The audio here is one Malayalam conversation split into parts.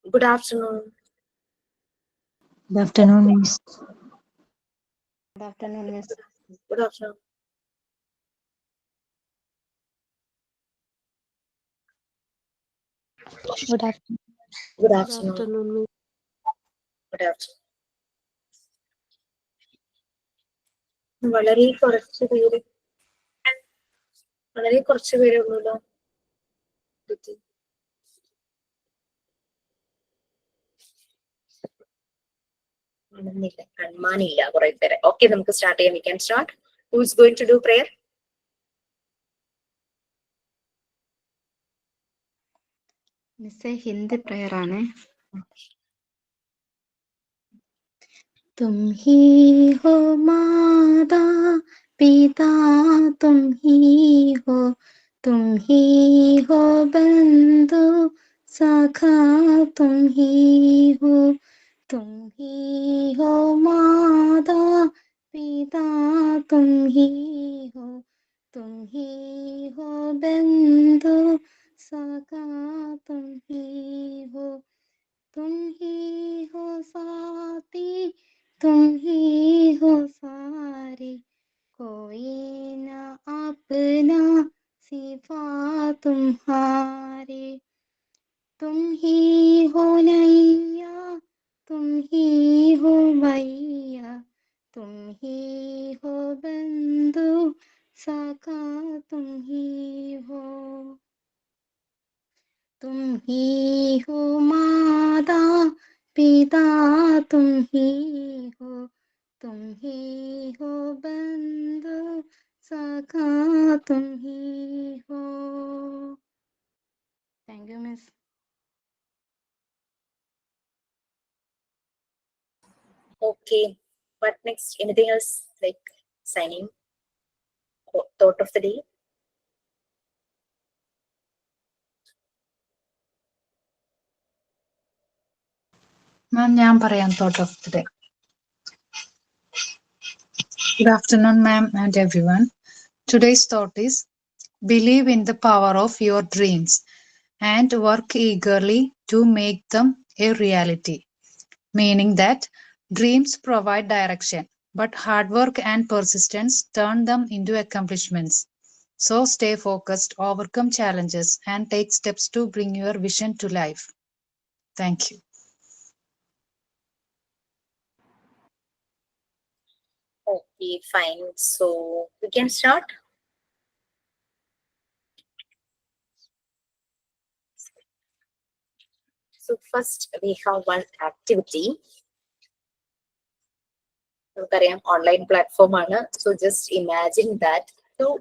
Good afternoon. Good afternoon, Miss. Good afternoon, Miss. Good afternoon. Good afternoon. Good afternoon. Good afternoon. വളരെ കുറച്ച് പേരേ ഉള്ളൂല്ലോ. കൺമാനില്ല കുറെ പേരെ. ഓക്കെ, നമുക്ക് സ്റ്റാർട്ട് ചെയ്യാം. We can start. Who is going to do prayer? മിസ്സേ ഹിന്ദി പ്രയർ ആണ്. തും ഹി ഹോ മാതാ പിതാ തും ഹി ഹോ ബന്ധു സഖാ തും ഹി ഹോ മാതാ പിതാ തും ഹി ഹോ ബന്ധു सखा तुम ही हो साथी, तुम ही हो सारे, कोई ना अपना सिवा तुम्हारे, तुम ही हो नैया, तुम ही हो भैया, तुम ही हो बंधु सखा तुम ही हो, तुम ही हो माता पिता, तुम ही हो बंधु सखा तुम ही हो. Thank you, Miss. Okay, what next? Anything else like signing? Thought of the day? Ma'am, ഞാൻ പറയാം thought of the day. Good afternoon, ma'am, and everyone. Today's thought is believe in the power of your dreams and work eagerly to make them a reality. Meaning that dreams provide direction, but hard work and persistence turn them into accomplishments. So stay focused, overcome challenges, and take steps to bring your vision to life. Thank you. Okay, fine. So we can start. So first we have one activity. നമുക്കറിയാം ഓൺലൈൻ പ്ലാറ്റ്ഫോം ആണ്. So just imagine that two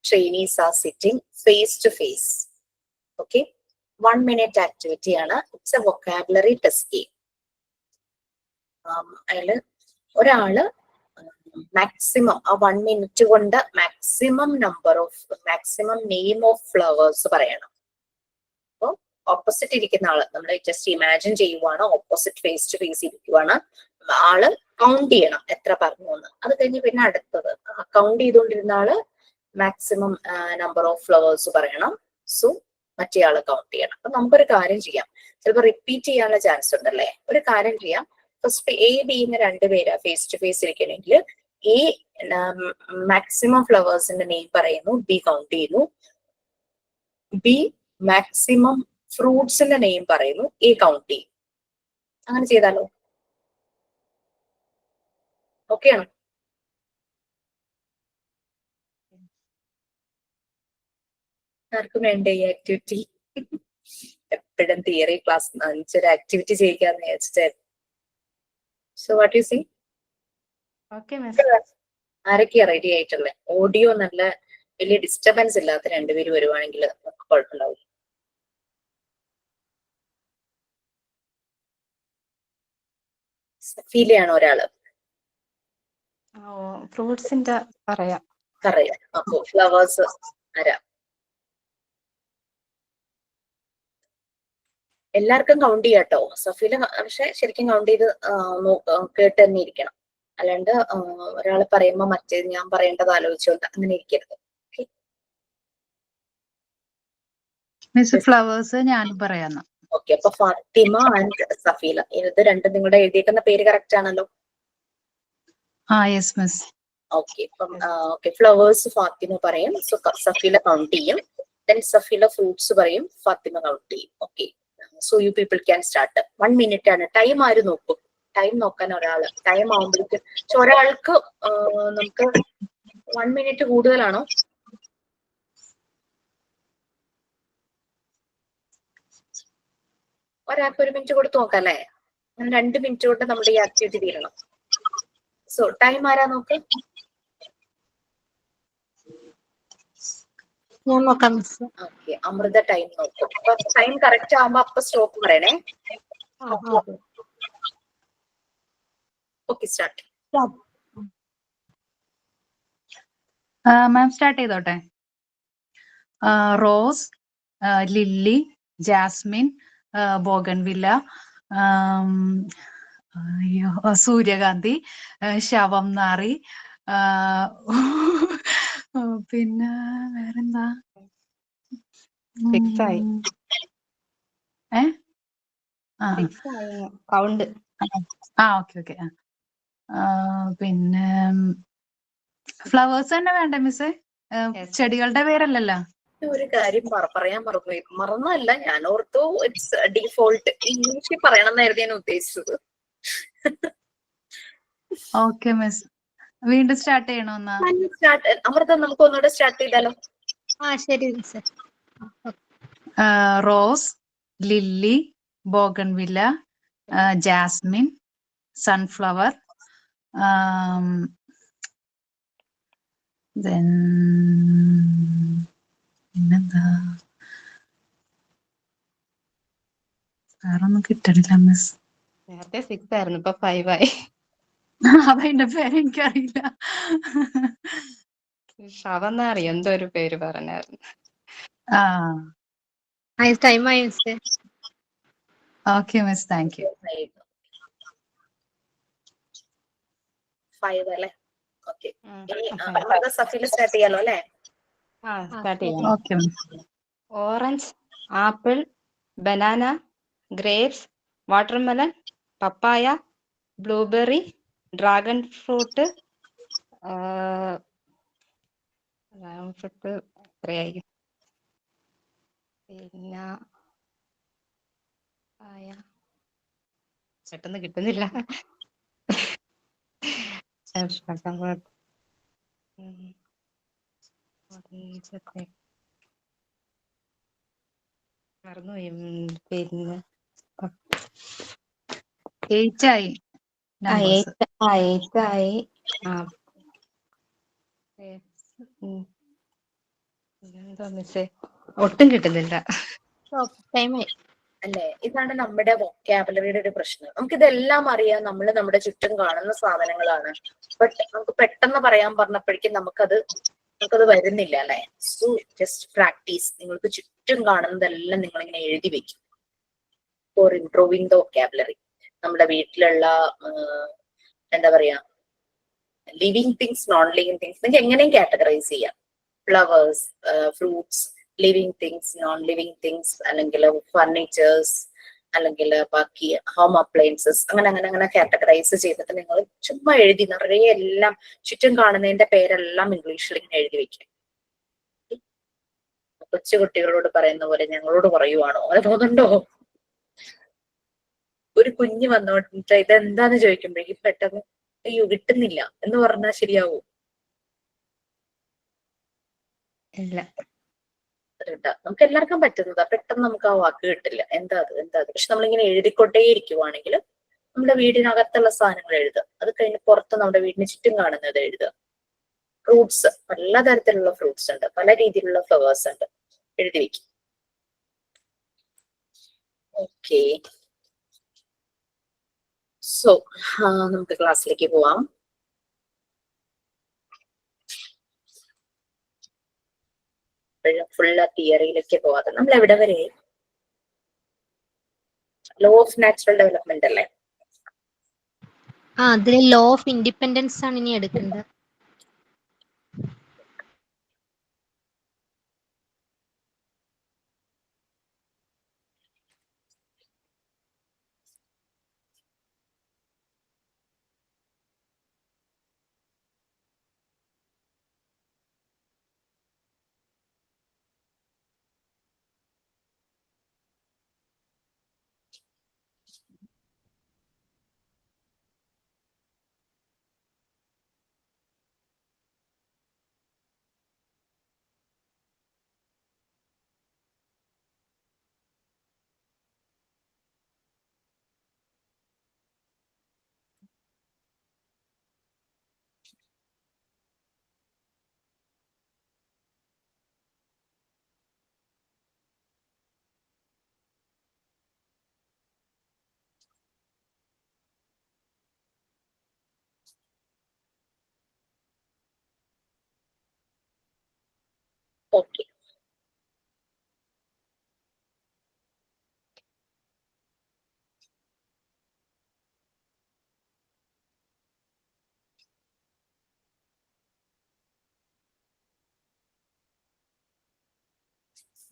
trainees are sitting face to face. Okay, 1 minute activity ആണ്. It's a vocabulary test game. അതില് ഒരാള് മാക്സിമം ആ 1 minute കൊണ്ട് മാക്സിമം നെയിം ഓഫ് ഫ്ലവേഴ്സ് പറയണം. അപ്പൊ ഓപ്പോസിറ്റ് ഇരിക്കുന്ന ആള്, നമ്മൾ ജസ്റ്റ് ഇമാജിൻ ചെയ്യുവാണ്, ഓപ്പോസിറ്റ് ഫേസ് ടു ഫേസ് ഇരിക്കുവാണ്. ആള് കൗണ്ട് ചെയ്യണം എത്ര പറഞ്ഞു എന്ന്. അത് കഴിഞ്ഞ് പിന്നെ അടുത്തത് കൗണ്ട് ചെയ്തുകൊണ്ടിരുന്ന ആള് മാക്സിമം നമ്പർ ഓഫ് ഫ്ലവേഴ്സ് പറയണം. സോ മറ്റേ ആള് കൗണ്ട് ചെയ്യണം. അപ്പൊ നമുക്കൊരു കാര്യം ചെയ്യാം, ചിലപ്പോൾ റിപ്പീറ്റ് ചെയ്യാനുള്ള ചാൻസ് ഉണ്ടല്ലേ. ഒരു കാര്യം ചെയ്യാം, ഫസ്റ്റ് എ ബി എന്ന് രണ്ടുപേര് ഫേസ് ടു ഫേസ് ഇരിക്കണമെങ്കിൽ എ മാക്സിമം ഫ്ലവേഴ്സിന്റെ നെയിം പറയുന്നു, ബി കൗണ്ട് ചെയ്യുന്നു. ബി മാക്സിമം ഫ്രൂട്ട്സിന്റെ നെയിം പറയുന്നു, എ കൗണ്ട് ചെയ്യും. അങ്ങനെ ചെയ്താലോ? ഓക്കെ ആണോ? ആർക്കും വേണ്ടേ ഈ ആക്ടിവിറ്റി? എപ്പോഴും തിയറി ക്ലാസ് 5 ആക്ടിവിറ്റി ചെയ്യിക്കാന്ന് വിചാരിച്ചിട്ട്. So what you see? Okay, Miss. ആരൊക്കെയാ റെഡി ആയിട്ടുള്ളത്? ഓഡിയോ നല്ല വലിയ ഡിസ്റ്റർബൻസ് ഇല്ലാത്ത രണ്ടുപേര് വരുവാണെങ്കിൽ നമുക്ക് കുഴപ്പമുണ്ടാവും. സഫീലയാണോ ഒരാള്? ഫ്രൂട്ട്സിന്റെ പറയാം. അപ്പോ ഫ്ലവേഴ്സ് ആരാ? എല്ലാവർക്കും കൗണ്ട് ചെയ്യാട്ടോ. സഫീല പക്ഷെ ശരിക്കും കൗണ്ട് ചെയ്ത് കേട്ട് തന്നെ ഇരിക്കണം. അല്ലാണ്ട് ഒരാൾ പറയുമ്പോ മറ്റേത് ഞാൻ പറയേണ്ടത് ആലോചിച്ചോണ്ട് അങ്ങനെ ഇരിക്കരുത്. മിസ് ഫ്ലവേഴ്സ് ഞാൻ പറയാന്ന്. ഓക്കെ, അപ്പൊ ഫാത്തിമ ആൻഡ് സഫീല, ഇത് രണ്ടും നിങ്ങളുടെ എഴുതിയേക്കുന്ന പേര് കറക്റ്റ് ആണല്ലോ. Yes, miss. ഓക്കെ, അപ്പം ഓക്കെ, ഫ്ലവേഴ്സ് ഫാത്തിമ പറയും, സഫീല കൗണ്ട് ചെയ്യും. ദെൻ സഫീല ഫ്രൂട്ട്സ് പറയും, ഫാത്തിമ കൗണ്ട് ചെയ്യും. Okay, so you people can start. 1 minute ആണ് ടൈം. ആര് നോക്കും? ടൈം നോക്കാൻ ഒരാള്. ടൈം ആവുമ്പോഴേക്കും ഒരാൾക്ക് നമുക്ക് 1 മിനിറ്റ് കൂടുതലാണോ? ഒരാൾക്ക് 1 മിനിറ്റ് കൊടുത്ത് നോക്കാം അല്ലേ? 2 മിനിറ്റ് കൊണ്ട് നമ്മുടെ ഈ ആക്ടിവിറ്റി തീരണം. സോ ടൈം ആരാ നോക്ക്? ഞാൻ നോക്കാം മിസ്. ഓക്കെ, അമൃത ടൈം നോക്കും. അപ്പൊ ടൈം കറക്റ്റ് ആവുമ്പോ അപ്പൊ സ്റ്റോപ്പ് പറയണേ. Okay, start. മാം സ്റ്റാർട്ട് ചെയ്തോട്ടെ. റോസ്, ലില്ലി, ജാസ്മിൻ, ബോഗൺവില്ല, സൂര്യകാന്തി, ശവം നാറി, പിന്നെ വേറെന്താ? Six ആയി. കൗണ്ട്. ഓക്കെ. പിന്നെ ഫ്ലവേഴ്സ് തന്നെ വേണ്ടേ മിസ്സേ? ചെടികളുടെ പേരല്ലല്ലോ. ഒരു കാര്യം പറയാൻ മറന്നുപോയി. മറന്നല്ല, ഞാൻ ഓർത്തു ഇറ്റ്സ് ഡിഫോൾട്ട് ഇംഗ്ലീഷിൽ പറയണം എന്നായിരുന്നു ഞാൻ ഉദ്ദേശിച്ചത്. ഓക്കെ മിസ്, വീണ്ടും സ്റ്റാർട്ട് ചെയ്യണോ? അമൃത, നമുക്ക് ഒന്നുകൂടെ സ്റ്റാർട്ട് ചെയ്താലോ? ശരി miss. Rose, lily, bougainvillea, jasmine, sunflower, പിന്നെന്താ? വേറൊന്നും കിട്ടണില്ല മിസ്. നേരത്തെ 6 ആയിരുന്നു, ഇപ്പൊ 5 ആയി. അതിന്റെ പേര് എനിക്കറിയില്ല. ശവന്നാറി എന്തോ ഒരു പേര് പറഞ്ഞായിരുന്നു. ടൈം ആയി miss. Okay miss, thank you. 5 അല്ലേ? ഓക്കെ, സഫീല സ്റ്റാർട്ട് ചെയ്യാലോ അല്ലേ? സ്റ്റാർട്ട് ചെയ്യാം. Okay miss. Orange, apple, banana, grapes, watermelon, papaya, blueberry, dragon fruit, എത്രയായി? പിന്നെ പെട്ടെന്ന് കിട്ടുന്നില്ല. മറന്നുപോയി. പിന്നെ 8 ആയി numbers. 8 ആയി. എന്താ മിസ്സേ, ഒട്ടും കിട്ടുന്നില്ല. ടൈം ആയി അല്ലെ? ഇതാണ് നമ്മുടെ വൊക്കാബുലറിയുടെ ഒരു പ്രശ്നം. നമുക്കിതെല്ലാം അറിയാം, നമ്മൾ നമ്മുടെ ചുറ്റും കാണുന്ന സാധനങ്ങളാണ്. ബട്ട് നമുക്ക് പെട്ടെന്ന് പറയാൻ പറഞ്ഞപ്പോഴേക്കും നമുക്കത് വരുന്നില്ല അല്ലെ? So just practice. നിങ്ങൾക്ക് ചുറ്റും കാണുന്നതെല്ലാം നിങ്ങൾ ഇങ്ങനെ എഴുതി വെക്കും ഫോർ ഇംപ്രൂവിങ് ദ വൊക്കാബുലറി. നമ്മുടെ വീട്ടിലുള്ള എന്താ പറയാ, living things, non living things, നിങ്ങൾക്ക് എങ്ങനെയും കാറ്റഗറൈസ് ചെയ്യാം. Flowers, fruits, living things, non living things, അല്ലെങ്കിൽ ഫർണിച്ചേഴ്സ്, അല്ലെങ്കിൽ ബാക്കി ഹോം അപ്ലയൻസസ്, അങ്ങനെ കാറ്റഗറൈസ് ചെയ്തിട്ട് നിങ്ങൾ ചുമ്മാ എഴുതി നിറയെ എല്ലാം ചുറ്റും കാണുന്നതിന്റെ പേരെല്ലാം ഇംഗ്ലീഷിൽ ഇങ്ങനെ എഴുതി വെക്കും. കൊച്ചു കുട്ടികളോട് പറയുന്ന പോലെ ഞങ്ങളോട് പറയുവാണോ? അങ്ങനെ തോന്നുന്നുണ്ടോ? ഒരു കുഞ്ഞ് വന്നോട്ട് ഇതെന്താന്ന് ചോദിക്കുമ്പോഴേക്കും പെട്ടെന്ന് അയ്യോ കിട്ടുന്നില്ല എന്ന് പറഞ്ഞാൽ ശരിയാവൂ? ഇല്ല. നമുക്ക് എല്ലാവർക്കും പറ്റുന്നതാ. പെട്ടെന്ന് നമുക്ക് ആ വാക്ക് കിട്ടില്ല. എന്താ അത്? പക്ഷെ നമ്മളിങ്ങനെ എഴുതിക്കൊണ്ടേ ഇരിക്കുവാണെങ്കിൽ നമ്മുടെ വീടിനകത്തുള്ള സാധനങ്ങൾ എഴുതുക, അത് കഴിഞ്ഞ് പുറത്ത് നമ്മുടെ വീടിന് ചുറ്റും കാണുന്നത് എഴുതുക. ഫ്രൂട്ട്സ്, പലതരത്തിലുള്ള ഫ്രൂട്ട്സ് ഉണ്ട്, പല രീതിയിലുള്ള ഫ്ലവേഴ്സ് ഉണ്ട്, എഴുതി വെക്കും. ഓക്കെ, സോ നമുക്ക് ക്ലാസ്സിലേക്ക് പോവാം. ഫുള്ള് തിയറിയിലേക്ക് പോവാതെ നമ്മൾ എവിടെ വരെ? ലോ ഓഫ് നാച്ചുറൽ ഡെവലപ്മെന്റ് അല്ലേ? അതിൽ ലോ ഓഫ് ഇൻഡിപെൻഡൻസ് ആണ് ഇനി എടുക്കേണ്ടത്.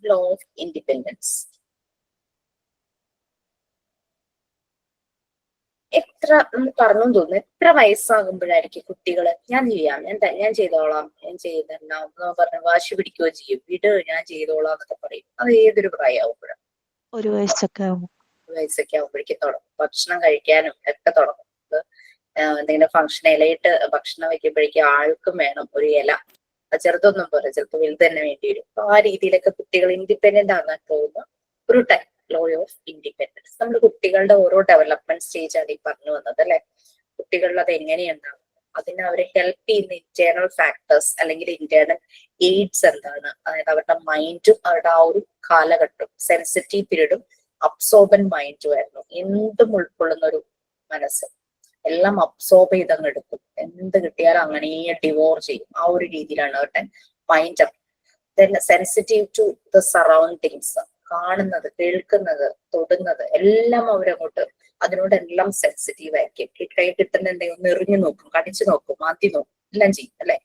law of independence. എത്ര നമ്മൾ പറഞ്ഞു തോന്നുന്നു, എത്ര വയസ്സാകുമ്പോഴായിരിക്കും കുട്ടികള് ഞാൻ ചെയ്യാം, ഞാൻ ചെയ്തോളാം, ഞാൻ ചെയ്യുന്നുണ്ടാവും എന്ന് പറഞ്ഞ് വാശി പിടിക്കുകയോ ചെയ്യും, വിട് ഞാൻ ചെയ്തോളാം എന്നൊക്കെ പറയും. അത് ഏതൊരു പ്രായമാകുമ്പോഴാണ്? 1 വയസ്സൊക്കെ ആവും. വയസ്സൊക്കെ ആകുമ്പോഴേക്കും തുടങ്ങും. ഭക്ഷണം കഴിക്കാനും ഒക്കെ തുടങ്ങും. എന്തെങ്കിലും ഫംഗ്ഷൻ ഇലയിട്ട് ഭക്ഷണം വെക്കുമ്പോഴേക്കും ആൾക്കും വേണം ഒരു ഇല. ചെറുതൊന്നും പോരാ, ചിലപ്പോൾ വലുത് തന്നെ വേണ്ടി വരും. അപ്പൊ ആ രീതിയിലൊക്കെ കുട്ടികൾ ഇൻഡിപെൻഡന്റ് ആകാൻ പോകുന്ന ഒരു ടൈം, ലോ ഓഫ് ഇൻഡിപെൻഡൻസ്. നമ്മൾ കുട്ടികളുടെ ഓരോ ഡെവലപ്മെന്റ് സ്റ്റേജ് ആണ് ഈ പറഞ്ഞു വന്നത് അല്ലെ. കുട്ടികളിൽ അത് എങ്ങനെയുണ്ടാവും, അതിന് അവരെ ഹെൽപ്പ് ചെയ്യുന്ന ഇന്റേണൽ ഫാക്ടേഴ്സ് അല്ലെങ്കിൽ ഇന്റേണൽ എയ്ഡ്സ് എന്താണ്, അതായത് അവരുടെ മൈൻഡും അവരുടെ ആ ഒരു കാലഘട്ടവും സെൻസിറ്റീവ് പീരീഡും അബ്സോർബൻ മൈൻഡും ആയിരുന്നു. എന്തും ഉൾക്കൊള്ളുന്ന ഒരു മനസ്സ്, എല്ലാം അബ്സോർബ് ചെയ്തങ്ങ് എടുക്കും. എന്ത് കിട്ടിയാലും അങ്ങനെ ഡിവോർ ചെയ്യും. ആ ഒരു രീതിയിലാണ് അവരുടെ mind. Sensitive to the surroundings, കാണുന്നത്, കേൾക്കുന്നത്, തൊടുന്നത് എല്ലാം അവരങ്ങോട്ട് അതിനോടെല്ലാം സെൻസിറ്റീവ് ആയിരിക്കും. കൈ കിട്ടുന്ന എന്തെങ്കിലും ഒന്ന് എറിഞ്ഞു നോക്കും, കടിച്ചു നോക്കും, മാറ്റി നോക്കും, എല്ലാം ചെയ്യും അല്ലെ.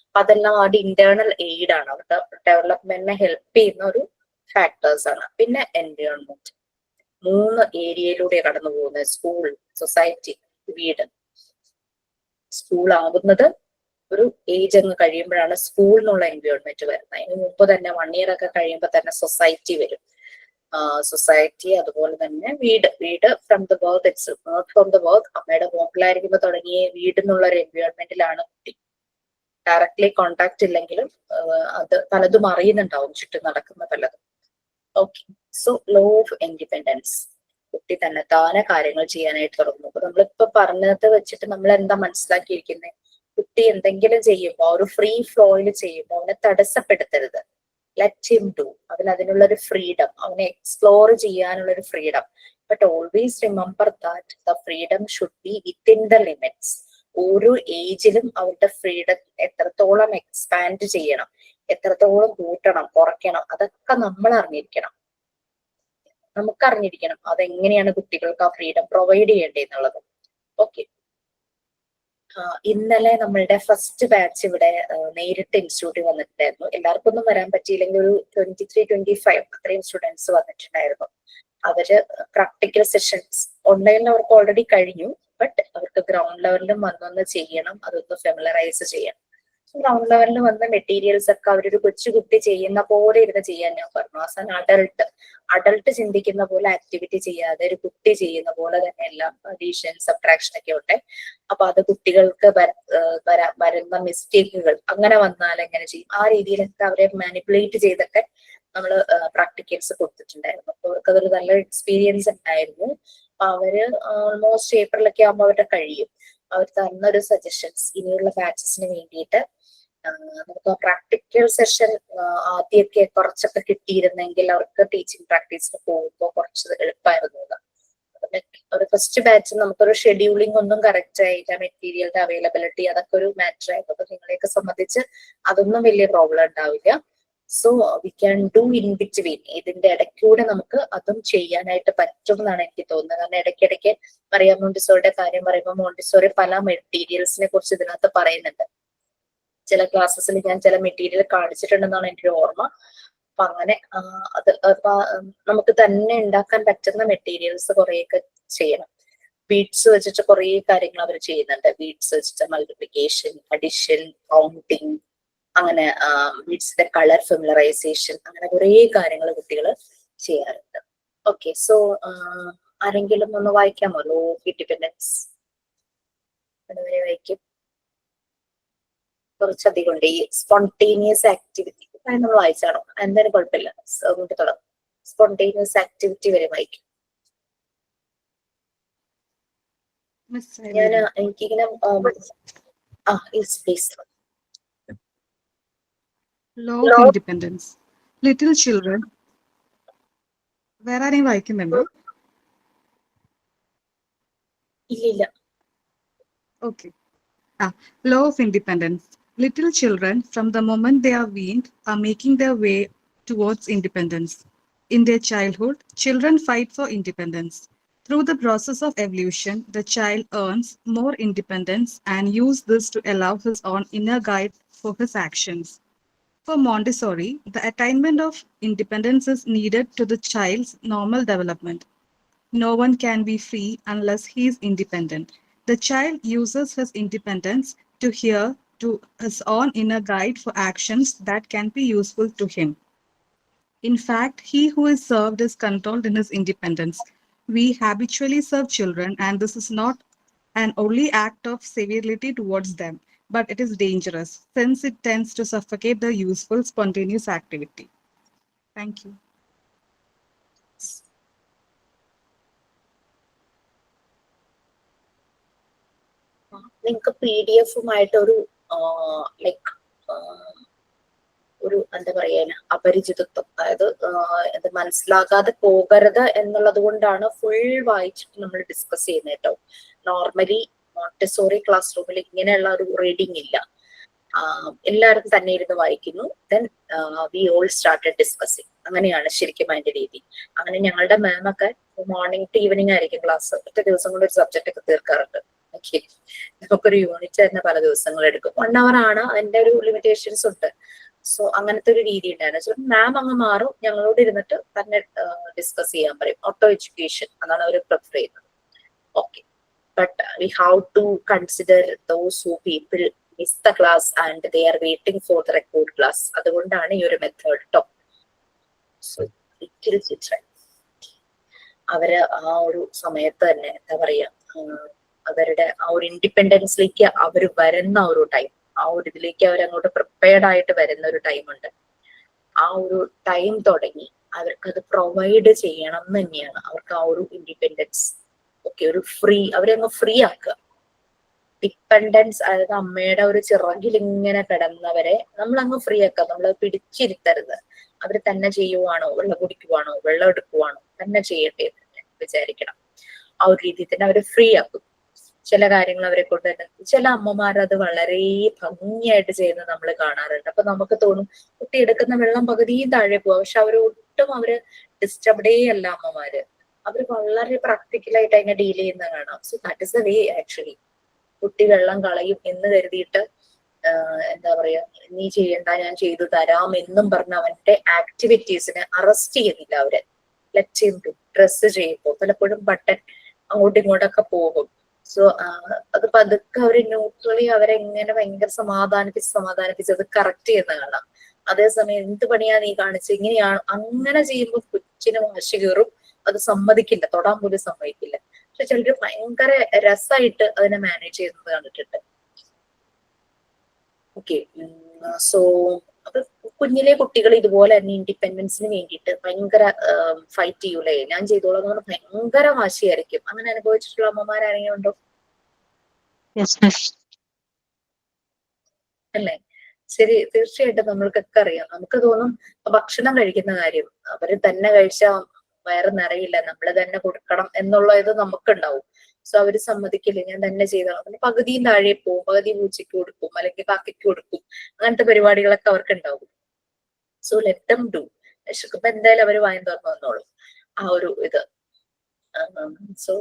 അപ്പൊ അതെല്ലാം അവരുടെ ഇന്റേണൽ എയ്ഡ് ആണ്, അവരുടെ ഡെവലപ്മെന്റിനെ ഹെൽപ്പ് ചെയ്യുന്ന ഒരു ഫാക്ടേഴ്സ് ആണ്. പിന്നെ എൻവയോൺമെന്റ്, 3 ഏരിയയിലൂടെ കടന്നു പോകുന്നത്: സ്കൂൾ, സൊസൈറ്റി, വീട്. സ്കൂൾ ആകുന്നത് ഒരു ഏജ് അങ്ങ് കഴിയുമ്പോഴാണ് സ്കൂൾ എന്നുള്ള എൻവയോൺമെന്റ് വരുന്നത്. അതിന് മുമ്പ് തന്നെ 1 ഇയർ ഒക്കെ കഴിയുമ്പോൾ തന്നെ സൊസൈറ്റി വരും. സൊസൈറ്റി, അതുപോലെ തന്നെ വീട്. വീട് from the birth itself, not from the birth. അമ്മയുടെ ബോട്ടിലായിരിക്കുമ്പോൾ തുടങ്ങിയ വീട് എന്നുള്ള ഒരു എൻവയോൺമെന്റിലാണ് കുട്ടി. ഡയറക്ട്ലി കോണ്ടാക്ട് ഇല്ലെങ്കിലും അത് പലതും അറിയുന്നുണ്ടാവും, ചുറ്റും നടക്കുന്ന പലതും. Okay, so low of independence. കുട്ടി തന്നെ താനെ കാര്യങ്ങൾ ചെയ്യാനായിട്ട് തുടങ്ങും. അപ്പൊ നമ്മളിപ്പോ പറഞ്ഞത് വെച്ചിട്ട് നമ്മൾ എന്താ മനസ്സിലാക്കിയിരിക്കുന്നത്? കുട്ടി എന്തെങ്കിലും ചെയ്യുമ്പോൾ ഒരു ഫ്രീ ഫ്ലോയിൽ ചെയ്യുമ്പോൾ അവനെ തടസ്സപ്പെടുത്തരുത്. Let him do. അതിനുള്ള ഒരു ഫ്രീഡം, അവനെ എക്സ്പ്ലോർ ചെയ്യാനുള്ള ഒരു freedom. But always remember that the freedom should be within the limits. ഓരോ ഏജിലും അവരുടെ ഫ്രീഡം എത്രത്തോളം എക്സ്പാൻഡ് ചെയ്യണം, എത്രത്തോളം കൂട്ടണം, കുറയ്ക്കണം, അതൊക്കെ നമ്മൾ അറിഞ്ഞിരിക്കണം. നമുക്കറിഞ്ഞിരിക്കണം അതെങ്ങനെയാണ് കുട്ടികൾക്ക് ആ ഫ്രീഡം പ്രൊവൈഡ് ചെയ്യേണ്ടതെന്നുള്ളത്. ഓക്കെ, ഇന്നലെ നമ്മളുടെ ഫസ്റ്റ് ബാച്ച് ഇവിടെ നേരിട്ട് ഇൻസ്റ്റിറ്റ്യൂട്ടിൽ വന്നിട്ടുണ്ടായിരുന്നു. എല്ലാവർക്കും ഒന്നും വരാൻ പറ്റിയില്ലെങ്കിൽ ഒരു 23-25 അത്രയും സ്റ്റുഡൻസ് വന്നിട്ടുണ്ടായിരുന്നു. അവര് പ്രാക്ടിക്കൽ സെഷൻസ് ഓൺലൈനിൽ അവർക്ക് ഓൾറെഡി കഴിഞ്ഞു. ബട്ട് അവർക്ക് ഗ്രൗണ്ട് ലെവലിലും വന്നൊന്ന് ചെയ്യണം, അതൊന്ന് ഫെമിലറൈസ് ചെയ്യണം. ഗ്രൗണ്ട് ലെവലിൽ വന്ന മെറ്റീരിയൽസ് ഒക്കെ അവരൊരു കൊച്ചുകുട്ടി ചെയ്യുന്ന പോലെ ഇരുന്ന് ചെയ്യാൻ ഞാൻ പറഞ്ഞു. ആസ് ആൻ അഡൾട്ട് ചിന്തിക്കുന്ന പോലെ ആക്ടിവിറ്റി ചെയ്യാതെ ഒരു കുട്ടി ചെയ്യുന്ന പോലെ തന്നെ എല്ലാം അഡീഷൻ, സബ്ട്രാക്ഷൻ ഒക്കെ ഉണ്ട്. അപ്പൊ അത് കുട്ടികൾക്ക് വരുന്ന മിസ്റ്റേക്കുകൾ അങ്ങനെ വന്നാൽ എങ്ങനെ ചെയ്യും, ആ രീതിയിലൊക്കെ അവരെ മാനിപ്പുലേറ്റ് ചെയ്തൊക്കെ നമ്മൾ പ്രാക്ടിക്കൽസ് കൊടുത്തിട്ടുണ്ടായിരുന്നു. അപ്പൊ അവർക്ക് അതൊരു നല്ല എക്സ്പീരിയൻസ് ഉണ്ടായിരുന്നു. അവര് ഓൾമോസ്റ്റ് ഏപ്രിലൊക്കെ ആകുമ്പോൾ അവരുടെ കഴിയും. അവർ തന്നൊരു സജഷൻസ് ഇനിയുള്ള ബാച്ചസിന് വേണ്ടിയിട്ട് നമുക്ക് പ്രാക്ടിക്കൽ സെഷൻ ആദ്യമൊക്കെ കുറച്ചൊക്കെ കിട്ടിയിരുന്നെങ്കിൽ അവർക്ക് ടീച്ചിങ് പ്രാക്ടീസിന് പോകുമ്പോൾ കുറച്ച് എളുപ്പമായിരുന്നു. ഒരു ഫസ്റ്റ് ബാച്ച് നമുക്കൊരു ഷെഡ്യൂളിംഗ് ഒന്നും കറക്റ്റ് ആയില്ല, മെറ്റീരിയലിന്റെ അവൈലബിലിറ്റി അതൊക്കെ ഒരു മാറ്റർ ആയിരുന്നു. അപ്പൊ നിങ്ങളെയൊക്കെ സംബന്ധിച്ച് അതൊന്നും വലിയ പ്രോബ്ലം ഉണ്ടാവില്ല. So we can do in between. ഇതിന്റെ ഇടയ്ക്കൂടെ നമുക്ക് അതും ചെയ്യാനായിട്ട് പറ്റും എന്നാണ് എനിക്ക് തോന്നുന്നത്. കാരണം ഇടയ്ക്കിടയ്ക്ക് മറിയ മോണ്ടിസോറിയുടെ കാര്യം പറയുമ്പോൾ മോണ്ടിസോറി പല മെറ്റീരിയൽസിനെ കുറിച്ച് ഇതിനകത്ത് പറയുന്നുണ്ട്. ചില ക്ലാസ്സസിൽ ഞാൻ ചില മെറ്റീരിയൽ കാണിച്ചിട്ടുണ്ടെന്നാണ് എൻ്റെ ഒരു ഓർമ്മ. അപ്പൊ അങ്ങനെ അത് നമുക്ക് തന്നെ ഉണ്ടാക്കാൻ പറ്റുന്ന മെറ്റീരിയൽസ് കുറെയൊക്കെ ചെയ്യണം. ബീഡ്സ് വെച്ചിട്ട് കുറെ കാര്യങ്ങൾ അവർ ചെയ്യുന്നുണ്ട്. ബീഡ്സ് വെച്ചിട്ട് മൾട്ടിപ്ലിക്കേഷൻ, അഡിഷൻ, കൗണ്ടിങ്, അങ്ങനെ ബീഡ്സിന്റെ കളർ ഫെമിലറൈസേഷൻ, അങ്ങനെ കുറെ കാര്യങ്ങൾ കുട്ടികൾ ചെയ്യാറുണ്ട്. ഓക്കെ, സോ ആരെങ്കിലും ഒന്ന് വായിക്കാമോ ലോ ഓഫ് ഇൻഡിപെൻഡൻസ്? അതുവരെ വായിക്കും. കുറച്ചധികം ഉണ്ട്. ഈ സ്പോണ്ടേനിയസ് ആക്ടിവിറ്റി നമ്മൾ വായിച്ചാണോ? എന്തായാലും കുഴപ്പമില്ല, അതുകൊണ്ട് തുടങ്ങും. സ്പോണ്ടേനിയസ് ആക്ടിവിറ്റി വരെ വായിക്കും. ഞാൻ എനിക്കിങ്ങനെ please. Law of independence. Little children. വേറെ ആരെയും വായിക്കുന്നുണ്ടോ? ഇല്ല. Okay. Law of independence. Little children, from the moment they are weaned, are making their way towards independence. In their childhood, children fight for independence. Through the process of evolution, the child earns more independence and uses this to allow his own inner guide for his actions. For Montessori, the attainment of independence is needed to the child's normal development. No one can be free unless he is independent. The child uses his independence to hear to his own inner guide for actions that can be useful to him. In fact, he who is served is controlled in his independence. We habitually serve children, and this is not an only act of severity towards them, but it is dangerous since it tends to suffocate the useful, spontaneous activity. Thank you. നിങ്ങൾക്ക് PDF-ഉമായിട്ടൊരു ലൈക്ക് ഒരു എന്താ പറയാ അപരിചിതത്വം, അതായത് ഇത് മനസ്സിലാകാതെ പോകരുത് എന്നുള്ളത് കൊണ്ടാണ് ഫുൾ വായിച്ചിട്ട് നമ്മൾ ഡിസ്കസ് ചെയ്യുന്നത് കേട്ടോ. നോർമലി മോntessori ക്ലാസ് റൂമിൽ ഇങ്ങനെയുള്ള ഒരു റീഡിങ് ഇല്ല. എല്ലാവരും തന്നെ ഇരുന്ന് വായിക്കുന്നു, then we all started discussing. അങ്ങനെയാണ് ശരിക്കും അതിന്റെ രീതി. അങ്ങനെ ഞങ്ങളുടെ മാമൊക്കെ മോർണിംഗ് ടു ഈവനിങ് ആയിരിക്കും ക്ലാസ്. ഒറ്റ ദിവസം കൊണ്ട് ഒരു സബ്ജക്റ്റ് ഒക്കെ തീർക്കാറുണ്ട്. ഓക്കെ, നമുക്കൊരു യൂണിറ്റ് തന്നെ പല ദിവസങ്ങൾ എടുക്കും. 1 hour ആണ്, അതിന്റെ ഒരു ലിമിറ്റേഷൻസ് ഉണ്ട്. സോ അങ്ങനത്തെ ഒരു രീതി ഉണ്ടായിരുന്നു. സോ മാം അങ്ങ് മാറും, ഞങ്ങളോട് ഇരുന്നിട്ട് തന്നെ ഡിസ്കസ് ചെയ്യാൻ പറയും. ഓട്ടോ എഡ്യൂക്കേഷൻ അതാണ് അവർ പ്രിഫർ ചെയ്യുന്നത്. Okay, but we have to consider those who people miss the class and they are waiting for the record class. അതുകൊണ്ടാണ് ഈ ഒരു മെത്തേഡ് ട്ടോ. സോ അവര് ആ ഒരു സമയത്ത് തന്നെ എന്താ പറയാ, അവരുടെ ആ ഒരു ഇൻഡിപെൻഡൻസിലേക്ക് അവർ വരുന്ന ഒരു ടൈം, ആ ഒരു ഇതിലേക്ക് അവർ അങ്ങോട്ട് പ്രിപ്പയർഡ് ആയിട്ട് വരുന്ന ഒരു ടൈം ഉണ്ട്. ആ ഒരു ടൈം തുടങ്ങി അവർക്കത് പ്രൊവൈഡ് ചെയ്യണം എന്ന് തന്നെയാണ്. അവർക്ക് ആ ഒരു ഇൻഡിപെൻഡൻസ്, ഓക്കെ, ഒരു ഫ്രീ, അവരെ അങ്ങ് ഫ്രീ ആക്കുക. ഡിപ്പെൻഡൻസ്, അതായത് അമ്മയുടെ ഒരു ചിറകിൽ ഇങ്ങനെ കിടന്നവരെ നമ്മൾ അങ്ങ് ഫ്രീ ആക്കുക. നമ്മൾ പിടിച്ചിരുത്തരുത്. അവർ തന്നെ ചെയ്യുവാണോ, വെള്ളം കുടിക്കുവാണോ, വെള്ളം എടുക്കുവാണോ, തന്നെ ചെയ്യട്ടെ എന്ന് വിചാരിക്കണം. ആ ഒരു രീതിയിൽ തന്നെ അവരെ ഫ്രീ ആക്കും. ചില കാര്യങ്ങൾ അവരെ കൊണ്ട് തന്നെ, ചില അമ്മമാർ അത് വളരെ ഭംഗിയായിട്ട് ചെയ്യുന്നത് നമ്മൾ കാണാറുണ്ട്. അപ്പൊ നമുക്ക് തോന്നും കുട്ടി എടുക്കുന്ന വെള്ളം പകുതിയും താഴെ പോവാ, പക്ഷെ അവർ ഒട്ടും അവര് ഡിസ്റ്റർബ്ഡേ അല്ല അമ്മമാര്. അവർ വളരെ പ്രാക്ടിക്കലായിട്ട് അതിനെ ഡീൽ ചെയ്യുന്ന കാണാം. So that is the way actually. കുട്ടി വെള്ളം കളയും എന്ന് കരുതിയിട്ട് എന്താ പറയാ, നീ ചെയ്യണ്ട ഞാൻ ചെയ്തു തരാം എന്നും പറഞ്ഞ് അവന്റെ ആക്ടിവിറ്റീസിനെ അറസ്റ്റ് ചെയ്യുന്നില്ല അവര്. Let him do. ഡ്രസ്സ് ചെയ്യുമ്പോൾ പലപ്പോഴും ബട്ടൺ അങ്ങോട്ടും ഇങ്ങോട്ടൊക്കെ പോകും. സോ അത് പതുക്കെ അവര് ന്യൂട്രലി അവരെങ്ങനെ ഭയങ്കര സമാധാനിപ്പിച്ച് അത് കറക്റ്റ് ചെയ്യുന്ന കാണാം. അതേസമയം എന്ത് പണിയാ നീ കാണിച്ച്, ഇങ്ങനെയാണ്, അങ്ങനെ ചെയ്യുമ്പോൾ കൊച്ചിന് വാശി കയറും. അത് സമ്മതിക്കില്ല, തൊടാൻ പോലും സമ്മതിക്കില്ല. പക്ഷെ ചിലര് ഭയങ്കര രസമായിട്ട് അതിനെ മാനേജ് ചെയ്യുന്നത് കണ്ടിട്ടുണ്ട്. ഓക്കെ, സോ അപ്പൊ കുഞ്ഞിലെ കുട്ടികൾ ഇതുപോലെ തന്നെ ഇൻഡിപെൻഡൻസിന് വേണ്ടിയിട്ട് ഭയങ്കര ഫൈറ്റ് ചെയ്യൂലേ, ഞാൻ ചെയ്തോളാം എന്ന് പറഞ്ഞാൽ ഭയങ്കര വാശിയായിരിക്കും. അങ്ങനെ അനുഭവിച്ചിട്ടുള്ള അമ്മമാരാരെങ്കിലും ഉണ്ടോ? അല്ലേ? ശരി, തീർച്ചയായിട്ടും നമ്മൾക്കൊക്കെ അറിയാം. നമുക്ക് തോന്നും ഭക്ഷണം കഴിക്കുന്ന കാര്യം, അവര് തന്നെ കഴിച്ചാൽ വയറ് നിറയില്ല, നമ്മൾ തന്നെ കൊടുക്കണം എന്നുള്ള ഇത് നമുക്കുണ്ടാവും. സോ അവര് സമ്മതിക്കില്ല, ഞാൻ തന്നെ ചെയ്തോളാം. പിന്നെ പകുതിയും താഴെ പോവും, പകുതി പൂച്ചയ്ക്ക് കൊടുക്കും, അല്ലെങ്കിൽ കാക്കയ്ക്ക് കൊടുക്കും. അങ്ങനത്തെ പരിപാടികളൊക്കെ അവർക്ക് ഉണ്ടാവും. So let them do. വിശക്കുമ്പോ എന്തായാലും അവര് വാങ്ങി തുറന്നു വന്നോളും. ആ ഒരു ഇത്. സോ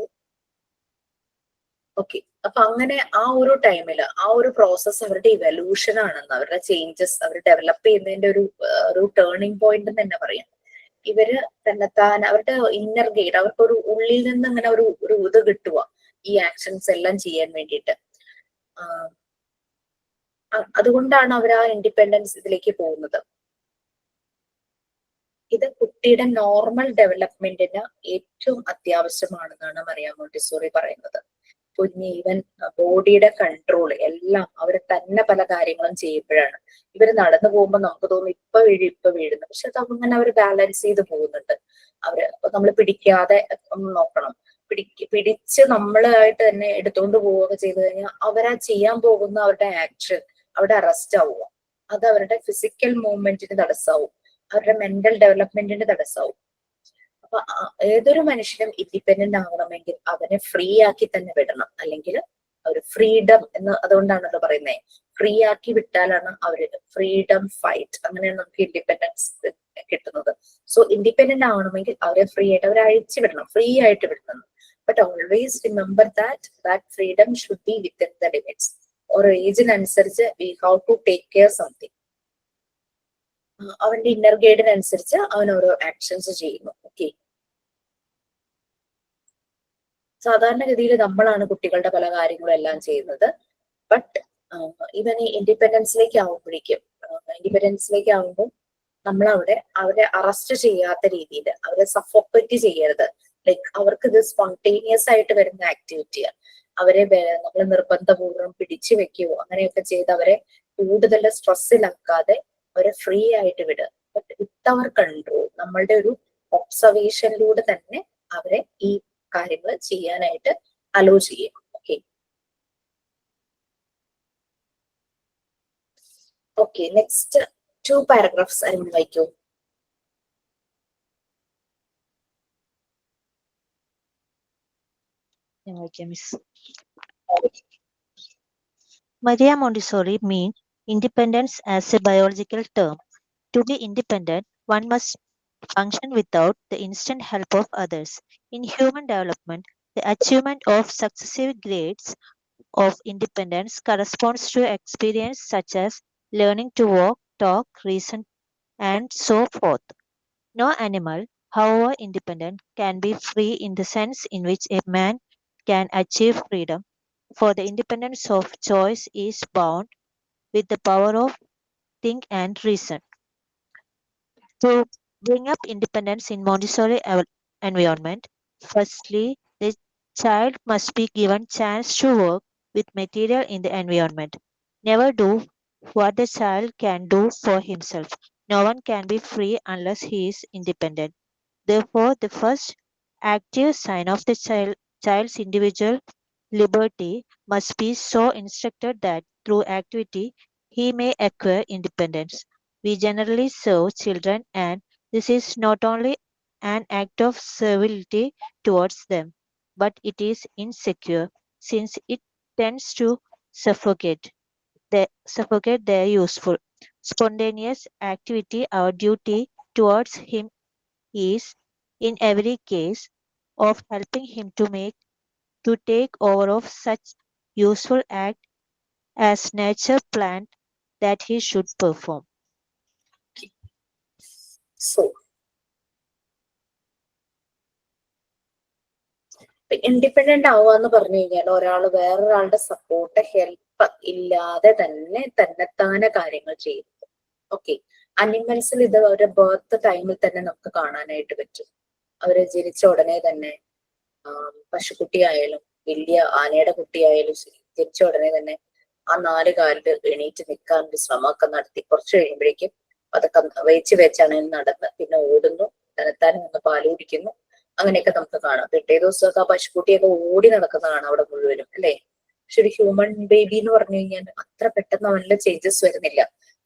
ഓക്കെ, അപ്പൊ അങ്ങനെ ആ ഒരു ടൈമില് ആ ഒരു പ്രോസസ് അവരുടെ ഇവല്യൂഷൻ ആണെന്ന്, അവരുടെ ചേഞ്ചസ് അവർ ഡെവലപ്പ് ചെയ്യുന്നതിന്റെ ഒരു ടേണിംഗ് പോയിന്റ് എന്ന് തന്നെ പറയാം. ഇവര് തന്നെത്താൻ അവരുടെ ഇന്നർ ഗൈഡ്, അവർക്കൊരു ഉള്ളിൽ നിന്ന് അങ്ങനെ ഒരു ഇത് കിട്ടുക ഈ ആക്ഷൻസ് എല്ലാം ചെയ്യാൻ വേണ്ടിയിട്ട്. അതുകൊണ്ടാണ് അവർ ആ ഇൻഡിപെൻഡൻസ് ഇതിലേക്ക് പോകുന്നത്. ഇത് കുട്ടിയുടെ നോർമൽ ഡെവലപ്മെന്റിന് ഏറ്റവും അത്യാവശ്യമാണെന്നാണ് മറിയ മോണ്ടിസോറി പറയുന്നത്. കുഞ്ഞ് ഈവൻ ബോഡിയുടെ കൺട്രോൾ എല്ലാം അവർ തന്നെ പല കാര്യങ്ങളും ചെയ്യുമ്പോഴാണ്. ഇവര് നടന്നു പോകുമ്പോൾ നമുക്ക് തോന്നും ഇപ്പൊ വീഴുന്നു, പക്ഷെ അത് അങ്ങനെ അവർ ബാലൻസ് ചെയ്ത് പോകുന്നുണ്ട്. അവര് നമ്മൾ പിടിക്കാതെ നോക്കണം. പിടിച്ച് നമ്മളായിട്ട് തന്നെ എടുത്തുകൊണ്ട് പോവുകയൊക്കെ ചെയ്തു കഴിഞ്ഞാൽ അവരാ ചെയ്യാൻ പോകുന്ന അവരുടെ ആക്ഷൻ അവിടെ അറസ്റ്റ് ആവുക. അത് അവരുടെ ഫിസിക്കൽ മൂവ്മെന്റിന് തടസ്സമാവും, അവരുടെ മെന്റൽ ഡെവലപ്മെന്റിന് തടസ്സമാവും. അപ്പൊ ഏതൊരു മനുഷ്യനും ഇൻഡിപെൻഡന്റ് ആവണമെങ്കിൽ അവനെ ഫ്രീ ആക്കി തന്നെ വിടണം. അല്ലെങ്കിൽ ഒരു ഫ്രീഡം എന്ന്, അതുകൊണ്ടാണല്ലോ പറയുന്നത്, ഫ്രീ ആക്കി വിട്ടാലാണ് അവര് ഫ്രീഡം ഫൈറ്റ്, അങ്ങനെയാണ് നമുക്ക് ഇൻഡിപെൻഡൻസ് കിട്ടുന്നത്. സോ ഇൻഡിപെൻഡന്റ് ആവണമെങ്കിൽ അവരെ ഫ്രീ ആയിട്ട് അവരെ അഴിച്ചു വിടണം, ഫ്രീ ആയിട്ട് വിടണം. But always remember that freedom should be within the limits. ഒരു ഏജിനനുസരിച്ച് we have to take care something. അവന്റെ ഇന്നർ ഗൈഡിനനുസരിച്ച് അവൻ ഓരോ ആക്ഷൻസ് ചെയ്യുന്നു. ഓക്കെ, സാധാരണഗതിയിൽ നമ്മളാണ് കുട്ടികളുടെ പല കാര്യങ്ങളും എല്ലാം ചെയ്യുന്നത്. ബട്ട് ഇവന് ഇൻഡിപെൻഡൻസിലേക്ക് ആവുമ്പോൾ നമ്മളവിടെ അവരെ അറസ്റ്റ് ചെയ്യാത്ത രീതിയിൽ അവരെ സഫോക്കേറ്റ് ചെയ്യരുത്. ലൈക്ക് അവർക്ക് ഇത് സ്പോണ്ടേനിയസ് ആയിട്ട് വരുന്ന ആക്ടിവിറ്റിയാണ്. അവരെ നമ്മൾ നിർബന്ധപൂർവ്വം പിടിച്ചു വെക്കുകയോ അങ്ങനെയൊക്കെ ചെയ്ത് അവരെ കൂടുതൽ സ്ട്രെസ്സിലാക്കാതെ അവരെ ഫ്രീ ആയിട്ട് വിടുക. ബട്ട് വിത്ത് അവർ കൺട്രോൾ, നമ്മളുടെ ഒരു ഒബ്സർവേഷനിലൂടെ തന്നെ അവരെ ഈ കാര്യങ്ങൾ ചെയ്യാനായിട്ട് അലോ ചെയ്യും. ഓക്കെ ഓക്കെ നെക്സ്റ്റ് 2 പാരഗ്രാഫ്സ് ആരും വായിക്കൂ. Miss. Maria Montessori means independence as a biological term. To be independent, one must function without the instant help of others. In human development, the achievement of successive grades of independence corresponds to experience such as learning to walk, talk, reason, and so forth. No animal, however independent, can be free in the sense in which a man can achieve freedom, for the independence of choice is bound with the power of think and reason. To bring up independence in Montessori environment, firstly, the child must be given chance to work with material in the environment. Never do what the child can do for himself. No one can be free unless he is independent. Therefore, the first active sign of the child's individual liberty must be so instructed that through activity he may acquire independence. We generally serve children, and this is not only an act of servility towards them, but it is insecure, since it tends to suffocate their useful, spontaneous activity. Our duty towards him is, in every case, of helping him to take over of such useful act as nature planned that he should perform. So independent ആവുക പറഞ്ഞു കഴിഞ്ഞാൽ ഒരാള് വേറൊരാളുടെ സപ്പോർട്ട് ഹെൽപ്പ് ഇല്ലാതെ തന്നെത്താനെ കാര്യങ്ങൾ ചെയ്യുന്നത്. ഓക്കെ, അനിമൽസിൽ ഇത് അവരുടെ ബർത്ത് ടൈമിൽ തന്നെ നമുക്ക് കാണാനായിട്ട് പറ്റും. അവര് ജനിച്ച ഉടനെ തന്നെ പശുക്കുട്ടിയായാലും വലിയ ആനയുടെ കുട്ടിയായാലും ശരി, ജനിച്ച ഉടനെ തന്നെ ആ 4 കാലിൽ എണീറ്റ് നിൽക്കാൻ ഒരു ശ്രമമൊക്കെ നടത്തി കുറച്ച് കഴിയുമ്പോഴേക്കും അതൊക്കെ വെച്ചാണ് നടന്ന് പിന്നെ ഓടുന്നു, തന്നെത്താനെ നിന്ന് പാല് കുടിക്കുന്നു. അങ്ങനെയൊക്കെ നമുക്ക് കാണാം. പിറ്റേ ദിവസമൊക്കെ ആ പശുക്കുട്ടിയൊക്കെ ഓടി നടക്കുന്ന കാണാം അവിടെ മുഴുവനും, അല്ലെ? പക്ഷെ ഒരു ഹ്യൂമൻ ബേബി എന്ന് പറഞ്ഞു കഴിഞ്ഞാൽ അത്ര പെട്ടെന്ന് അവനിൽ ചേഞ്ചസ് വരുന്നില്ല.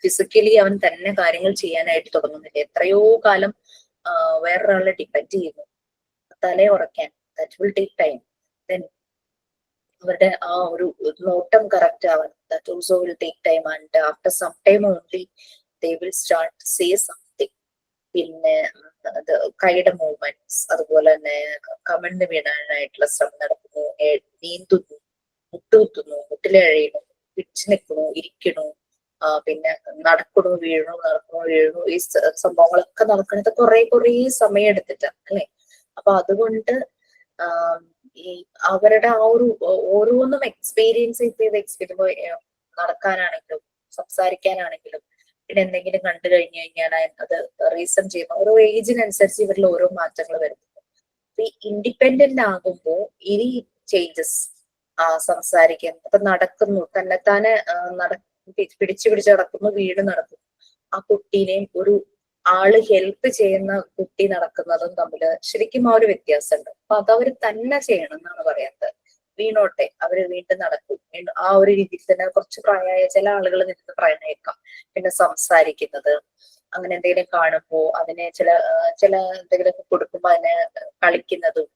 ഫിസിക്കലി അവൻ തന്നെ കാര്യങ്ങൾ ചെയ്യാനായിട്ട് തുടങ്ങുന്നില്ല. എത്രയോ കാലം വേറൊരാളെ ഡിപ്പെൻഡ് ചെയ്യുന്നു തലേ ഉറക്കാൻ. That will take time. Then അവരുടെ ആ ഒരു നോട്ടം കറക്റ്റ് ആവാൻ, that also will take time. And after some time only they will start say something. പിന്നെ കൈയുടെ മൂവ്മെന്റ്സ്, അതുപോലെ തന്നെ കമഴ്ന്ന് വീഴാനായിട്ടുള്ള ശ്രമം നടക്കുന്നു, നീന്തുന്നു, മുട്ടുകുത്തുന്നു, മുട്ടിലെഴയുന്നു, പിടിച്ചു നിൽക്കണു, ഇരിക്കണു, പിന്നെ നടക്കണു, വീഴണു, ഈ സംഭവങ്ങളൊക്കെ നടക്കുന്നത് കുറേ സമയം എടുത്തിട്ടാണ്, അല്ലെ? അപ്പൊ അതുകൊണ്ട് ഈ അവരുടെ ആ ഒരു ഓരോന്നും എക്സ്പീരിയൻസ് നടക്കാനാണെങ്കിലും സംസാരിക്കാനാണെങ്കിലും പിന്നെ എന്തെങ്കിലും കണ്ടു കഴിഞ്ഞു കഴിഞ്ഞാൽ അത് റീസൺ ചെയ്യുമ്പോൾ ഓരോ ഏജിനനുസരിച്ച് ഇവരിൽ ഓരോ മാറ്റങ്ങൾ വരുന്നുണ്ട്. ഈ ഇൻഡിപെൻഡന്റ് ആകുമ്പോൾ ഈ ചേഞ്ചസ് സംസാരിക്കുന്നു, അപ്പൊ നടക്കുന്നു, തന്നെത്താനെ പിടിച്ചു നടക്കുന്നു, വീട് നടക്കുന്നു. ആ കുട്ടീനെയും ഒരു ആള് ഹെൽപ്പ് ചെയ്യുന്ന കുട്ടി നടക്കുന്നതും തമ്മിൽ ശരിക്കും ആ ഒരു വ്യത്യാസമുണ്ട്. അപ്പൊ അതവര് തന്നെ ചെയ്യണം എന്നാണ് പറയുന്നത്. വീണോട്ടെ, അവര് വീണ്ടും നടക്കും. ആ ഒരു രീതിയിൽ തന്നെ കുറച്ച് പ്രായമായ ചില ആളുകൾ നിന്ന് പറയുന്നേക്കാം. പിന്നെ സംസാരിക്കുന്നത്, അങ്ങനെ എന്തെങ്കിലും കാണുമ്പോ അതിനെ ചില എന്തെങ്കിലുമൊക്കെ കൊടുക്കുമ്പോ അതിനെ കളിക്കുന്നതും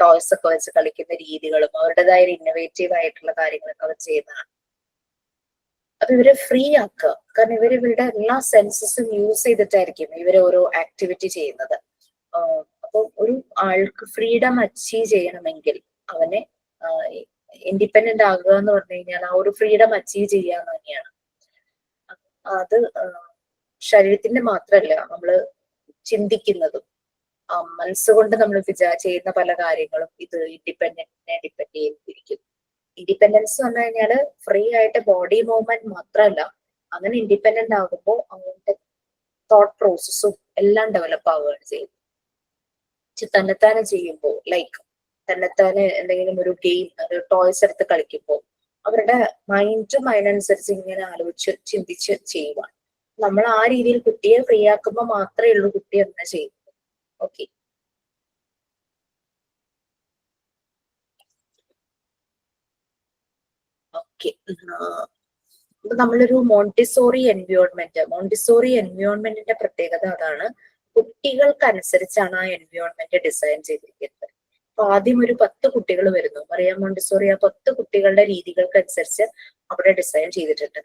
ടോയ്സ് ഒക്കെ വെച്ച് കളിക്കുന്ന രീതികളും അവരുടേതായ ഇന്നോവേറ്റീവ് ആയിട്ടുള്ള കാര്യങ്ങളൊക്കെ അവർ ചെയ്യുന്നതാണ്. അപ്പൊ ഇവരെ ഫ്രീ ആക്കുക. കാരണം ഇവരുടെ എല്ലാ സെൻസസും യൂസ് ചെയ്തിട്ടായിരിക്കും ഇവര് ഓരോ ആക്ടിവിറ്റി ചെയ്യുന്നത്. അപ്പൊ ഒരു ആൾക്ക് ഫ്രീഡം അച്ചീവ് ചെയ്യണമെങ്കിൽ അവനെ ഇൻഡിപെൻഡന്റ് ആകുക എന്ന് പറഞ്ഞു കഴിഞ്ഞാൽ ആ ഒരു ഫ്രീഡം അച്ചീവ് ചെയ്യാന്ന് തന്നെയാണ്. അത് ശരീരത്തിന്റെ മാത്രമല്ല നമ്മൾ ചിന്തിക്കുന്നതും മനസ്സുകൊണ്ട് നമ്മൾ ചെയ്യുന്ന പല കാര്യങ്ങളും ഇത് ഇൻഡിപെൻഡന്റിനെ ഡിപ്പെൻഡ് ചെയ്തിരിക്കും. ഇൻഡിപെൻഡൻസ് എന്ന് കഴിഞ്ഞാൽ ഫ്രീ ആയിട്ട് ബോഡി മൂവ്മെന്റ് മാത്രമല്ല, അങ്ങനെ ഇൻഡിപെൻഡന്റ് ആകുമ്പോൾ അവരുടെ തോട്ട് പ്രോസസ്സും എല്ലാം ഡെവലപ്പ് ആവുകയാണ് ചെയ്യുന്നത്. തന്നെത്താനെ ചെയ്യുമ്പോൾ ലൈക്ക് തന്നെത്താനെ എന്തെങ്കിലും ഒരു ഗെയിം, ഒരു ടോയ്സ് എടുത്ത് കളിക്കുമ്പോൾ അവരുടെ മൈൻഡും അതിനനുസരിച്ച് ഇങ്ങനെ ആലോചിച്ച് ചിന്തിച്ച് ചെയ്യുവാണ്. നമ്മൾ ആ രീതിയിൽ കുട്ടിയെ ഫ്രീ ആക്കുമ്പോൾ മാത്രമേ ഉള്ളൂ കുട്ടി അങ്ങനെ ചെയ്യുന്നത്. Okay, okay. ഇപ്പൊ നമ്മളൊരു മോണ്ടിസോറി എൻവയോൺമെന്റിന്റെ പ്രത്യേകത അതാണ്. കുട്ടികൾക്കനുസരിച്ചാണ് ആ എൻവയോൺമെന്റ് ഡിസൈൻ ചെയ്തിരിക്കുന്നത്. അപ്പൊ ആദ്യം ഒരു 10 കുട്ടികൾ വരുന്നു. മറിയ മോണ്ടിസോറി ആ 10 കുട്ടികളുടെ രീതികൾക്കനുസരിച്ച് അവിടെ ഡിസൈൻ ചെയ്തിട്ടുണ്ട്.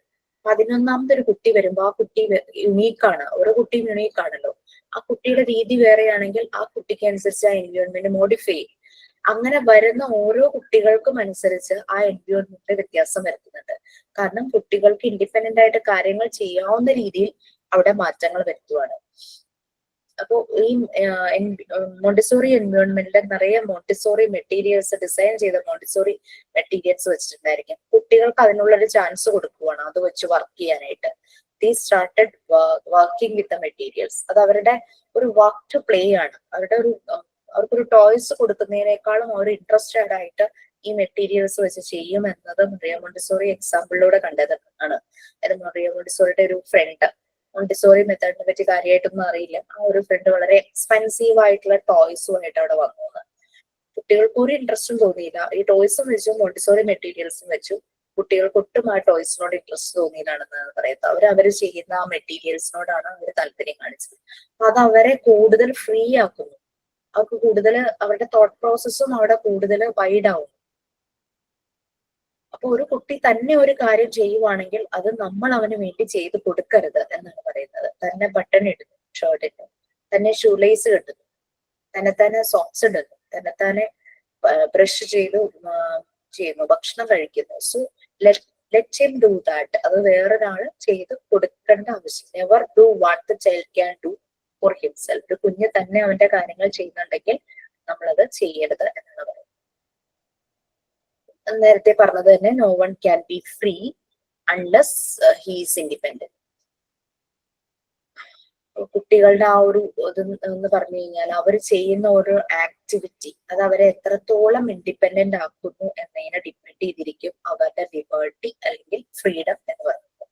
11ാമത്തെ ഒരു കുട്ടി വരുമ്പോൾ ആ കുട്ടി യുണീക്കാണ്. ഓരോ കുട്ടിയും യുണീക്കാണല്ലോ. ആ കുട്ടിയുടെ രീതി വേറെയാണെങ്കിൽ ആ കുട്ടിക്ക് അനുസരിച്ച് ആ എൻവയോൺമെന്റ് മോഡിഫൈ ചെയ്യും. അങ്ങനെ വരുന്ന ഓരോ കുട്ടികൾക്കും അനുസരിച്ച് ആ എൻവയോൺമെന്റ് വ്യത്യാസം വരുത്തുന്നുണ്ട്. കാരണം കുട്ടികൾക്ക് ഇൻഡിപെൻഡന്റ് ആയിട്ട് കാര്യങ്ങൾ ചെയ്യാവുന്ന രീതിയിൽ അവിടെ മാറ്റങ്ങൾ വരുത്തുവാണ്. അപ്പോൾ ഈ മോണ്ടിസോറി എൻവയോൺമെന്റിൽ നിറയെ മോണ്ടിസോറി മെറ്റീരിയൽസ്, ഡിസൈൻ ചെയ്ത മോണ്ടിസോറി മെറ്റീരിയൽസ് വെച്ചിട്ടുണ്ടായിരിക്കും. കുട്ടികൾക്ക് അതിനുള്ളൊരു ചാൻസ് കൊടുക്കുവാണ് അത് വെച്ച് വർക്ക് ചെയ്യാനായിട്ട്. ദീ started working with the materials. അത് അവരുടെ ഒരു വർക്ക് ടു പ്ലേ ആണ്. അവർക്കൊരു ടോയ്സ് കൊടുക്കുന്നതിനേക്കാളും അവർ ഇൻട്രസ്റ്റഡ് ആയിട്ട് ഈ മെറ്റീരിയൽസ് വെച്ച് ചെയ്യും എന്നത് മറിയ മോണ്ടിസോറി എക്സാമ്പിളിലൂടെ കണ്ടത് ആണ്. അത് മറിയ മോണ്ടിസോറിയുടെ ഒരു ഫ്രണ്ട്, മോണ്ടിസോറി മെത്തേഡിനെ പറ്റി കാര്യമായിട്ടൊന്നും അറിയില്ല, ആ ഒരു ഫ്രണ്ട് വളരെ എക്സ്പെൻസീവ് ആയിട്ടുള്ള ടോയ്സുമായിട്ട് അവിടെ വന്നു. കുട്ടികൾക്ക് ഒരു ഇൻട്രസ്റ്റും തോന്നിയില്ല. ഈ ടോയ്സും വെച്ചു മോണ്ടിസോറി മെറ്റീരിയൽസും വെച്ചു കുട്ടികൾക്ക് ഒട്ടും ആ ടോയ്സിനോട് ഇൻട്രസ്റ്റ് തോന്നിയതാണെന്നാണ് പറയുന്നത്. അവർ ചെയ്യുന്ന ആ മെറ്റീരിയൽസിനോടാണ് അവർ താല്പര്യം കാണിച്ചത്. അപ്പൊ അത് അവരെ കൂടുതൽ ഫ്രീ ആക്കുന്നു. അവർക്ക് കൂടുതൽ അവരുടെ തോട്ട് പ്രോസസ്സും അവിടെ കൂടുതൽ വൈഡ് ആവും. അപ്പൊ ഒരു കുട്ടി തന്നെ ഒരു കാര്യം ചെയ്യുവാണെങ്കിൽ അത് നമ്മൾ അവന് വേണ്ടി ചെയ്ത് കൊടുക്കരുത് എന്നാണ് പറയുന്നത്. തന്നെ ബട്ടൺ ഇടുന്നു ഷർട്ടിന്, തന്നെ ഷൂലേസ് കെട്ടുന്നു, തന്നെ സോക്സ് ഇടുന്നു, തന്നെ ബ്രഷ് ചെയ്യുന്നു, ഭക്ഷണം കഴിക്കുന്നു. So let him do that. അത് വേറൊരാൾ ചെയ്ത് കൊടുക്കേണ്ട ആവശ്യം. Never do what the child can do for himself. ഒരു കുഞ്ഞ് തന്നെ അവന്റെ കാര്യങ്ങൾ ചെയ്യുന്നുണ്ടെങ്കിൽ നമ്മളത് ചെയ്യരുത് എന്നാണ് പറയുന്നത്. നേരത്തെ പറഞ്ഞത് തന്നെ, no one can be free unless he is independent. കുട്ടികളുടെ ആ ഒരു ഇത് എന്ന് പറഞ്ഞു കഴിഞ്ഞാൽ അവർ ചെയ്യുന്ന ഒരു ആക്ടിവിറ്റി അത് അവരെ എത്രത്തോളം ഇൻഡിപെൻഡന്റ് ആക്കുന്നു എന്നതിനെ ഡിപ്പെൻഡ് ചെയ്തിരിക്കും അവരുടെ ലിബർട്ടി അല്ലെങ്കിൽ ഫ്രീഡം എന്ന് പറയുന്നത്.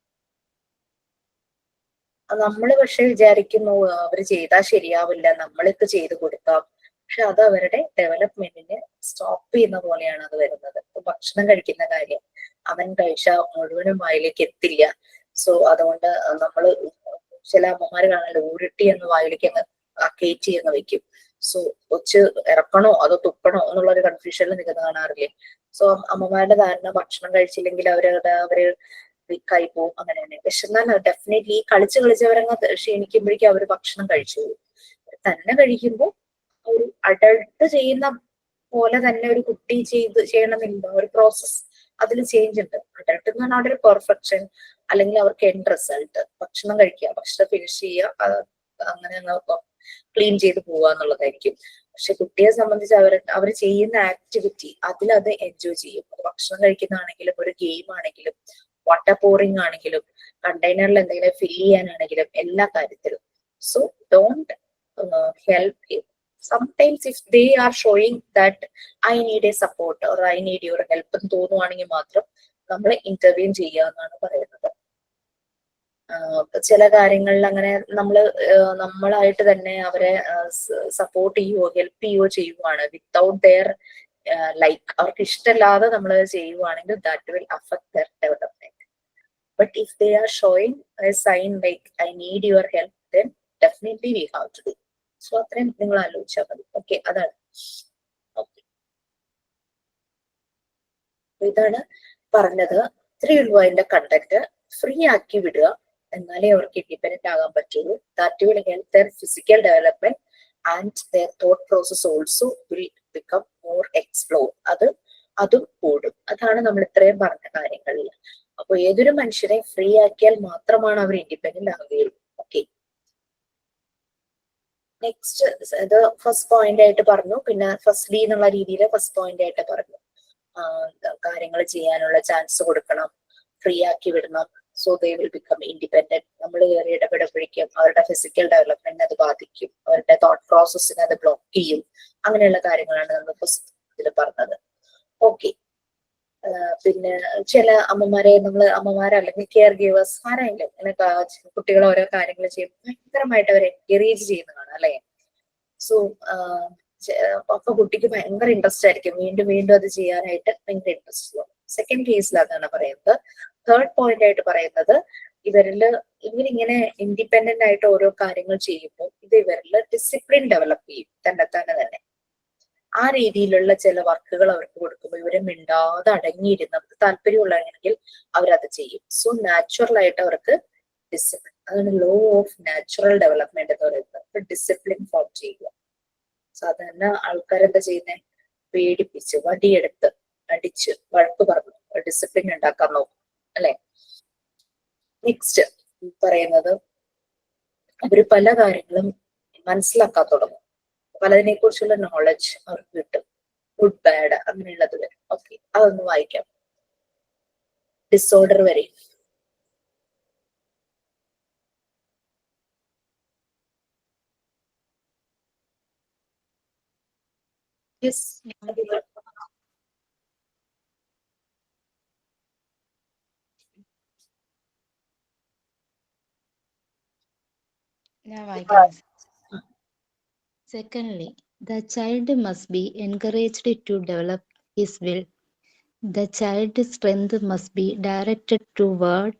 നമ്മൾ പക്ഷെ വിചാരിക്കുന്നു അവർ ചെയ്താൽ ശരിയാവില്ല, നമ്മൾക്ക് ചെയ്തു കൊടുക്കാം. പക്ഷെ അത് അവരുടെ ഡെവലപ്മെന്റിനെ സ്റ്റോപ്പ് ചെയ്യുന്ന പോലെയാണ് അത് വരുന്നത്. ഭക്ഷണം കഴിക്കുന്ന കാര്യം അവൻ കഴിച്ചാൽ മുഴുവനും വായിലേക്ക് എത്തില്ല. സോ അതുകൊണ്ട് നമ്മൾ ചില അമ്മമാര് കാണാൻ ഊരുട്ടി എന്ന് വായിലേക്ക് അങ്ങ് കയറ്റി എന്ന് വെക്കും. സോ കൊച്ച് ഇറക്കണോ അതോ തുപ്പണോ എന്നുള്ള ഒരു കൺഫ്യൂഷനിൽ നിൽക്കുന്ന കാണാറില്ലേ. സോ അമ്മമാരുടെ ധാരണ ഭക്ഷണം കഴിച്ചില്ലെങ്കിൽ അവര് വീക്കായി പോവും. അങ്ങനെ തന്നെ. പക്ഷെ എന്നാൽ ഡെഫിനറ്റ്ലി കളിച്ചവരങ്ങ് ക്ഷീണിക്കുമ്പോഴേക്കും അവര് ഭക്ഷണം കഴിച്ചു പോകും. തന്നെ കഴിക്കുമ്പോൾ ഒരു അഡൾട്ട് ചെയ്യുന്ന പോലെ തന്നെ ഒരു കുട്ടി ചെയ്യണമെന്നില്ല. ഒരു പ്രോസസ് അതിൽ ചേഞ്ച് ഉണ്ട്. അഡൾട്ട് എന്ന് പറഞ്ഞാൽ അവിടെ ഒരു പെർഫെക്ഷൻ അല്ലെങ്കിൽ അവർക്ക് എൻഡ് റിസൾട്ട് ഭക്ഷണം കഴിക്കുക, ഭക്ഷണം ഫിനിഷ് ചെയ്യുക, അങ്ങനെ ക്ലീൻ ചെയ്ത് പോവുക എന്നുള്ളതായിരിക്കും. പക്ഷെ കുട്ടിയെ സംബന്ധിച്ച് അവർ ചെയ്യുന്ന ആക്ടിവിറ്റി അതിലത് എൻജോയ് ചെയ്യും. ഭക്ഷണം കഴിക്കുന്നതാണെങ്കിലും ഒരു ഗെയിം ആണെങ്കിലും വാട്ടർ പോറിംഗ് ആണെങ്കിലും കണ്ടെയ്നറിൽ എന്തെങ്കിലും ഫിൽ ചെയ്യാനാണെങ്കിലും എല്ലാ കാര്യത്തിലും. So don't help him. Sometimes if they are showing that I need a support or I need your help എന്ന് തോന്നുവാണെങ്കിൽ മാത്രം നമ്മൾ ഇന്റർവ്യൂ ചെയ്യുക എന്നാണ് പറയുന്നത്. ചില കാര്യങ്ങളിൽ അങ്ങനെ നമ്മളായിട്ട് തന്നെ അവരെ സപ്പോർട്ട് ചെയ്യുവോ ഹെൽപ്പ് ചെയ്യുവോ ചെയ്യുവാണ് വിത്തൗട്ട് ദെയർ ലൈക്ക് അവർക്ക് ഇഷ്ടമില്ലാതെ നമ്മൾ ചെയ്യുവാണെങ്കിൽ that will affect their development. But if they are showing a sign like I need your help, then definitely we have to do. So അത്രയും നിങ്ങൾ ആലോചിച്ചാൽ മതി. ഓക്കെ, അതാണ്. ഓക്കെ, ഇതാണ് പറഞ്ഞത്. ഇത്രയുള്ളൂ അതിന്റെ കണ്ടന്റ്. ഫ്രീ ആക്കി വിടുക, എന്നാലേ അവർക്ക് ഇൻഡിപെൻഡന്റ് ആകാൻ പറ്റുള്ളൂ. That will help their physical development and their thought process also will become more explore. അതും കൂടും. അതാണ് നമ്മൾ ഇത്രയും പറഞ്ഞ കാര്യങ്ങളിൽ. അപ്പൊ ഏതൊരു മനുഷ്യനെ ഫ്രീ ആക്കിയാൽ മാത്രമാണ് അവർ ഇൻഡിപെൻഡന്റ് ആവുകയുള്ളൂ. ഓക്കെ, നെക്സ്റ്റ് ഇത് ഫസ്റ്റ് പോയിന്റ് ആയിട്ട് പറഞ്ഞു. പിന്നെ ഫസ്റ്റ്ലി എന്നുള്ള രീതിയിൽ ഫസ്റ്റ് പോയിന്റ് ആയിട്ട് പറഞ്ഞു. കാര്യങ്ങൾ ചെയ്യാനുള്ള ചാൻസ് കൊടുക്കണം, ഫ്രീ ആക്കി വിടണം. So they will become independent. നമ്മൾ കയറി ഇടപെടുമ്പോഴേക്കും അവരുടെ ഫിസിക്കൽ ഡെവലപ്മെന്റിനെ അത് ബാധിക്കും, അവരുടെ തോട്ട് പ്രോസസ്സിനെ അത് ബ്ലോക്ക് ചെയ്യും. അങ്ങനെയുള്ള കാര്യങ്ങളാണ് നമ്മൾ ഫസ്റ്റ് ഇതിൽ പറഞ്ഞത്. ഓക്കെ. പിന്നെ ചില അമ്മമാരെ അല്ലെങ്കിൽ കെയർ ഗീവേഴ്സ് ആരായാലും ഇങ്ങനെ കുട്ടികൾ ഓരോ കാര്യങ്ങൾ ചെയ്യുമ്പോൾ ഭയങ്കരമായിട്ട് അവർ എൻകറേജ് ചെയ്യുന്നതാണ് അല്ലെ. സോ അപ്പൊ കുട്ടിക്ക് ഭയങ്കര ഇൻട്രസ്റ്റ് ആയിരിക്കും, വീണ്ടും വീണ്ടും അത് ചെയ്യാനായിട്ട് ഭയങ്കര ഇൻട്രസ്റ്റ് തോന്നും. സെക്കൻഡ് കേസിൽ അതാണ് പറയുന്നത്. തേർഡ് പോയിന്റ് ആയിട്ട് പറയുന്നത്, ഇവരിങ്ങനെ ഇൻഡിപെൻഡന്റ് ആയിട്ട് ഓരോ കാര്യങ്ങൾ ചെയ്യുമ്പോൾ ഇത് ഇവരിൽ ഡിസിപ്ലിൻ ഡെവലപ്പ് ചെയ്യും തന്നെ. ആ രീതിയിലുള്ള ചില വർക്കുകൾ അവർക്ക് കൊടുക്കുമ്പോൾ ഇവരെ മിണ്ടാതെ അടങ്ങിയിരുന്ന് അവർക്ക് താല്പര്യമുള്ളതെങ്കിൽ അവരത് ചെയ്യും. സോ നാച്ചുറൽ ആയിട്ട് അവർക്ക് ഡിസിപ്ലിൻ, അതാണ് ലോ ഓഫ് നാച്ചുറൽ ഡെവലപ്മെന്റ് എന്ന് പറയുന്നത്. ഡിസിപ്ലിൻ ഫോം ചെയ്യുക. സാധാരണ ആൾക്കാരെന്താ ചെയ്യുന്നത്? പേടിപ്പിച്ച് വടിയെടുത്ത് അടിച്ച് വഴക്ക് പറഞ്ഞു ഡിസിപ്ലിൻ ഉണ്ടാക്കാൻ നോക്കും അല്ലെ. നെക്സ്റ്റ് പറയുന്നത്, അവര് പല കാര്യങ്ങളും മനസ്സിലാക്കാൻ തുടങ്ങും, പലതിനെ കുറിച്ചുള്ള നോളജ് അവർക്ക് കിട്ടും, ഗുഡ് ബാഡ് അങ്ങനെയുള്ളത് വരും. ഓക്കെ, അതൊന്ന് വായിക്കാം. ഡിസോർഡർ വരെ. യെസ്, ഞാൻ വായിക്കാം. Secondly, the child must be encouraged to develop his will. The child's strength must be directed toward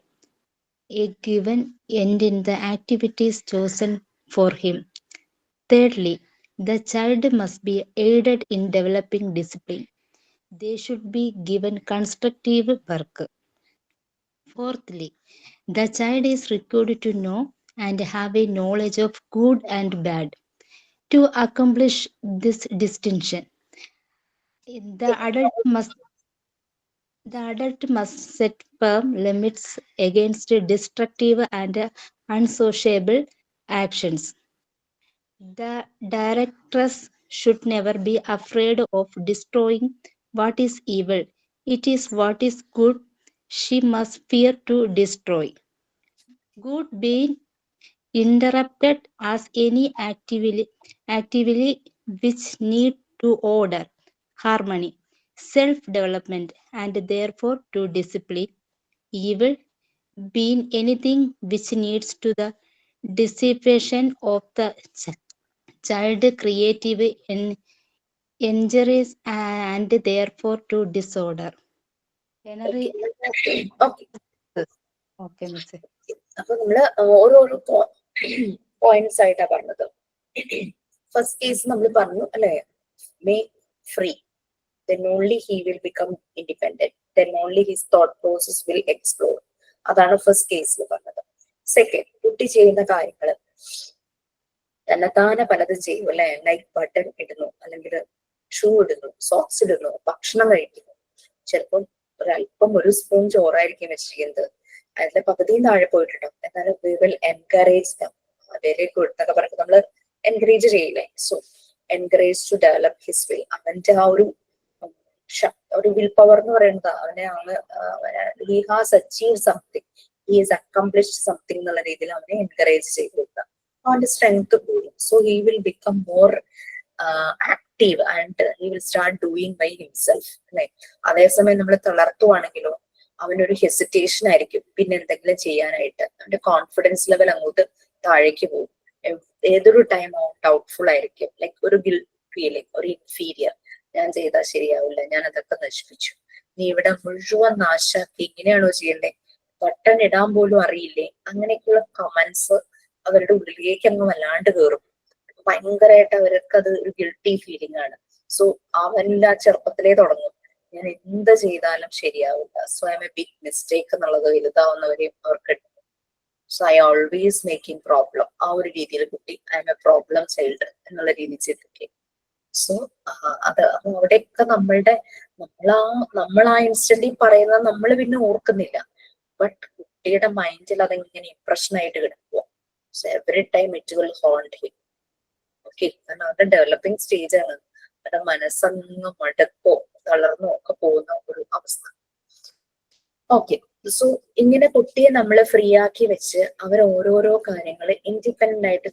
a given end in the activities chosen for him. Thirdly, the child must be aided in developing discipline. They should be given constructive work. Fourthly, the child is required to know and have a knowledge of good and bad. To accomplish this distinction, the adult must set firm limits against destructive and unsociable actions. The directress should never be afraid of destroying what is evil. It is what is good she must fear to destroy. Good being interrupted as any activity which need to order, harmony, self-development, and therefore to discipline. Evil being anything which needs to the dissipation of the child creative injuries and therefore to disorder. Okay miss. അപ്പൊ നമ്മള് ഓരോരോ പോയിന്റ്സ് ആയിട്ടാ പറഞ്ഞത്. ഫസ്റ്റ് കേസ് നമ്മൾ പറഞ്ഞു അല്ലെ, make free, then only he will become independent, then only his thought process will explore. അതാണ് ഫസ്റ്റ് കേസിൽ പറഞ്ഞത്. സെക്കൻഡ്, കുട്ടി ചെയ്യുന്ന കാര്യങ്ങള് തന്നെത്താനെ പലതും ചെയ്യും അല്ലെ. ലൈക്ക് ബട്ടൺ ഇടുന്നു, അല്ലെങ്കിൽ ഷൂ ഇടുന്നു, സോക്സ് ഇടുന്നു, ഭക്ഷണം കഴിക്കുന്നു. ചിലപ്പം ഒരല്പം ഒരു സ്പൂൺ ചോറായിരിക്കും വെച്ചിരിക്കുന്നത്, അതിന്റെ പകുതിയും താഴെ പോയിട്ടുണ്ടാവും. എന്നാലും we will encourage them, very good എന്നൊക്കെ പറഞ്ഞ് നമ്മള് എൻകറേജ് ചെയ്യില്ലേ. So encourage to develop his will. അവന്റെ ആ ഒരു വിൽ പവർ എന്ന് പറയുന്നത് he has achieve something, he has accomplished something എന്നുള്ള രീതിയിൽ അവനെ എൻകറേജ് ചെയ്ത് കൊടുക്കുക. അവന്റെ സ്ട്രെങ്ത് കൂടും. So he will become more active and he will start doing by himself അല്ലെ. അതേസമയം നമ്മൾ തളർത്തുവാണെങ്കിലോ അവനൊരു ഹെസിറ്റേഷൻ ആയിരിക്കും പിന്നെ എന്തെങ്കിലും ചെയ്യാനായിട്ട്. അവന്റെ കോൺഫിഡൻസ് ലെവൽ അങ്ങോട്ട് താഴേക്ക് പോകും. ഏതൊരു ടൈം ഡൗട്ട്ഫുൾ ആയിരിക്കും, ലൈക്ക് ഒരു ഗിൽറ്റ് ഫീലിംഗ്, ഒരു ഇൻഫീരിയർ. ഞാൻ ചെയ്താൽ ശരിയാവില്ല, ഞാൻ അതൊക്കെ നശിപ്പിച്ചു, നീ ഇവിടെ മുഴുവൻ നാശാക്കി, ഇങ്ങനെയാണോ ചെയ്യണ്ടേ, ബട്ടൺ ഇടാൻ പോലും അറിയില്ലേ, അങ്ങനെയൊക്കെയുള്ള കമന്റ്സ് അവരുടെ ഉള്ളിലേക്ക് അങ്ങ് വല്ലാണ്ട് കയറും. ഭയങ്കരമായിട്ട് അവർക്ക് അത് ഒരു ഗിൽട്ടി ഫീലിംഗ് ആണ്. സോ അവനിൽ ആ ചെറുപ്പത്തിലേ തുടങ്ങും, ഞാൻ എന്ത് ചെയ്താലും ശരിയാവില്ല, so I am a big mistake എന്നുള്ളത് വലുതാവുന്നവരെയും അവർക്ക്. So I always making problem, ആ ഒരു രീതിയിൽ കുട്ടി I am a problem child എന്നുള്ള രീതിയിൽ ചിന്തിക്കും. സോ അത് അവിടെയൊക്കെ നമ്മൾ ആ ഇൻസ്റ്റന്റിൽ പറയുന്നത് നമ്മൾ പിന്നെ ഓർക്കുന്നില്ല, ബട്ട് കുട്ടിയുടെ മൈൻഡിൽ അതെങ്ങനെ ഇംപ്രഷൻ ആയിട്ട് കിടക്കുക. So every time it will haunt him. Okay, കാരണം അവരുടെ ഡെവലപ്പിംഗ് സ്റ്റേജ് ആണ്. അവരുടെ മനസ്സങ്ങ് മടുക്കോ തളർന്നോ ഒക്കെ പോകുന്ന ഒരു അവസ്ഥ. ഓക്കെ, സോ ഇങ്ങനെ കുട്ടിയെ നമ്മൾ ഫ്രീ ആക്കി വെച്ച് അവർ ഓരോരോ കാര്യങ്ങൾ ഇൻഡിപെൻഡന്റ് ആയിട്ട്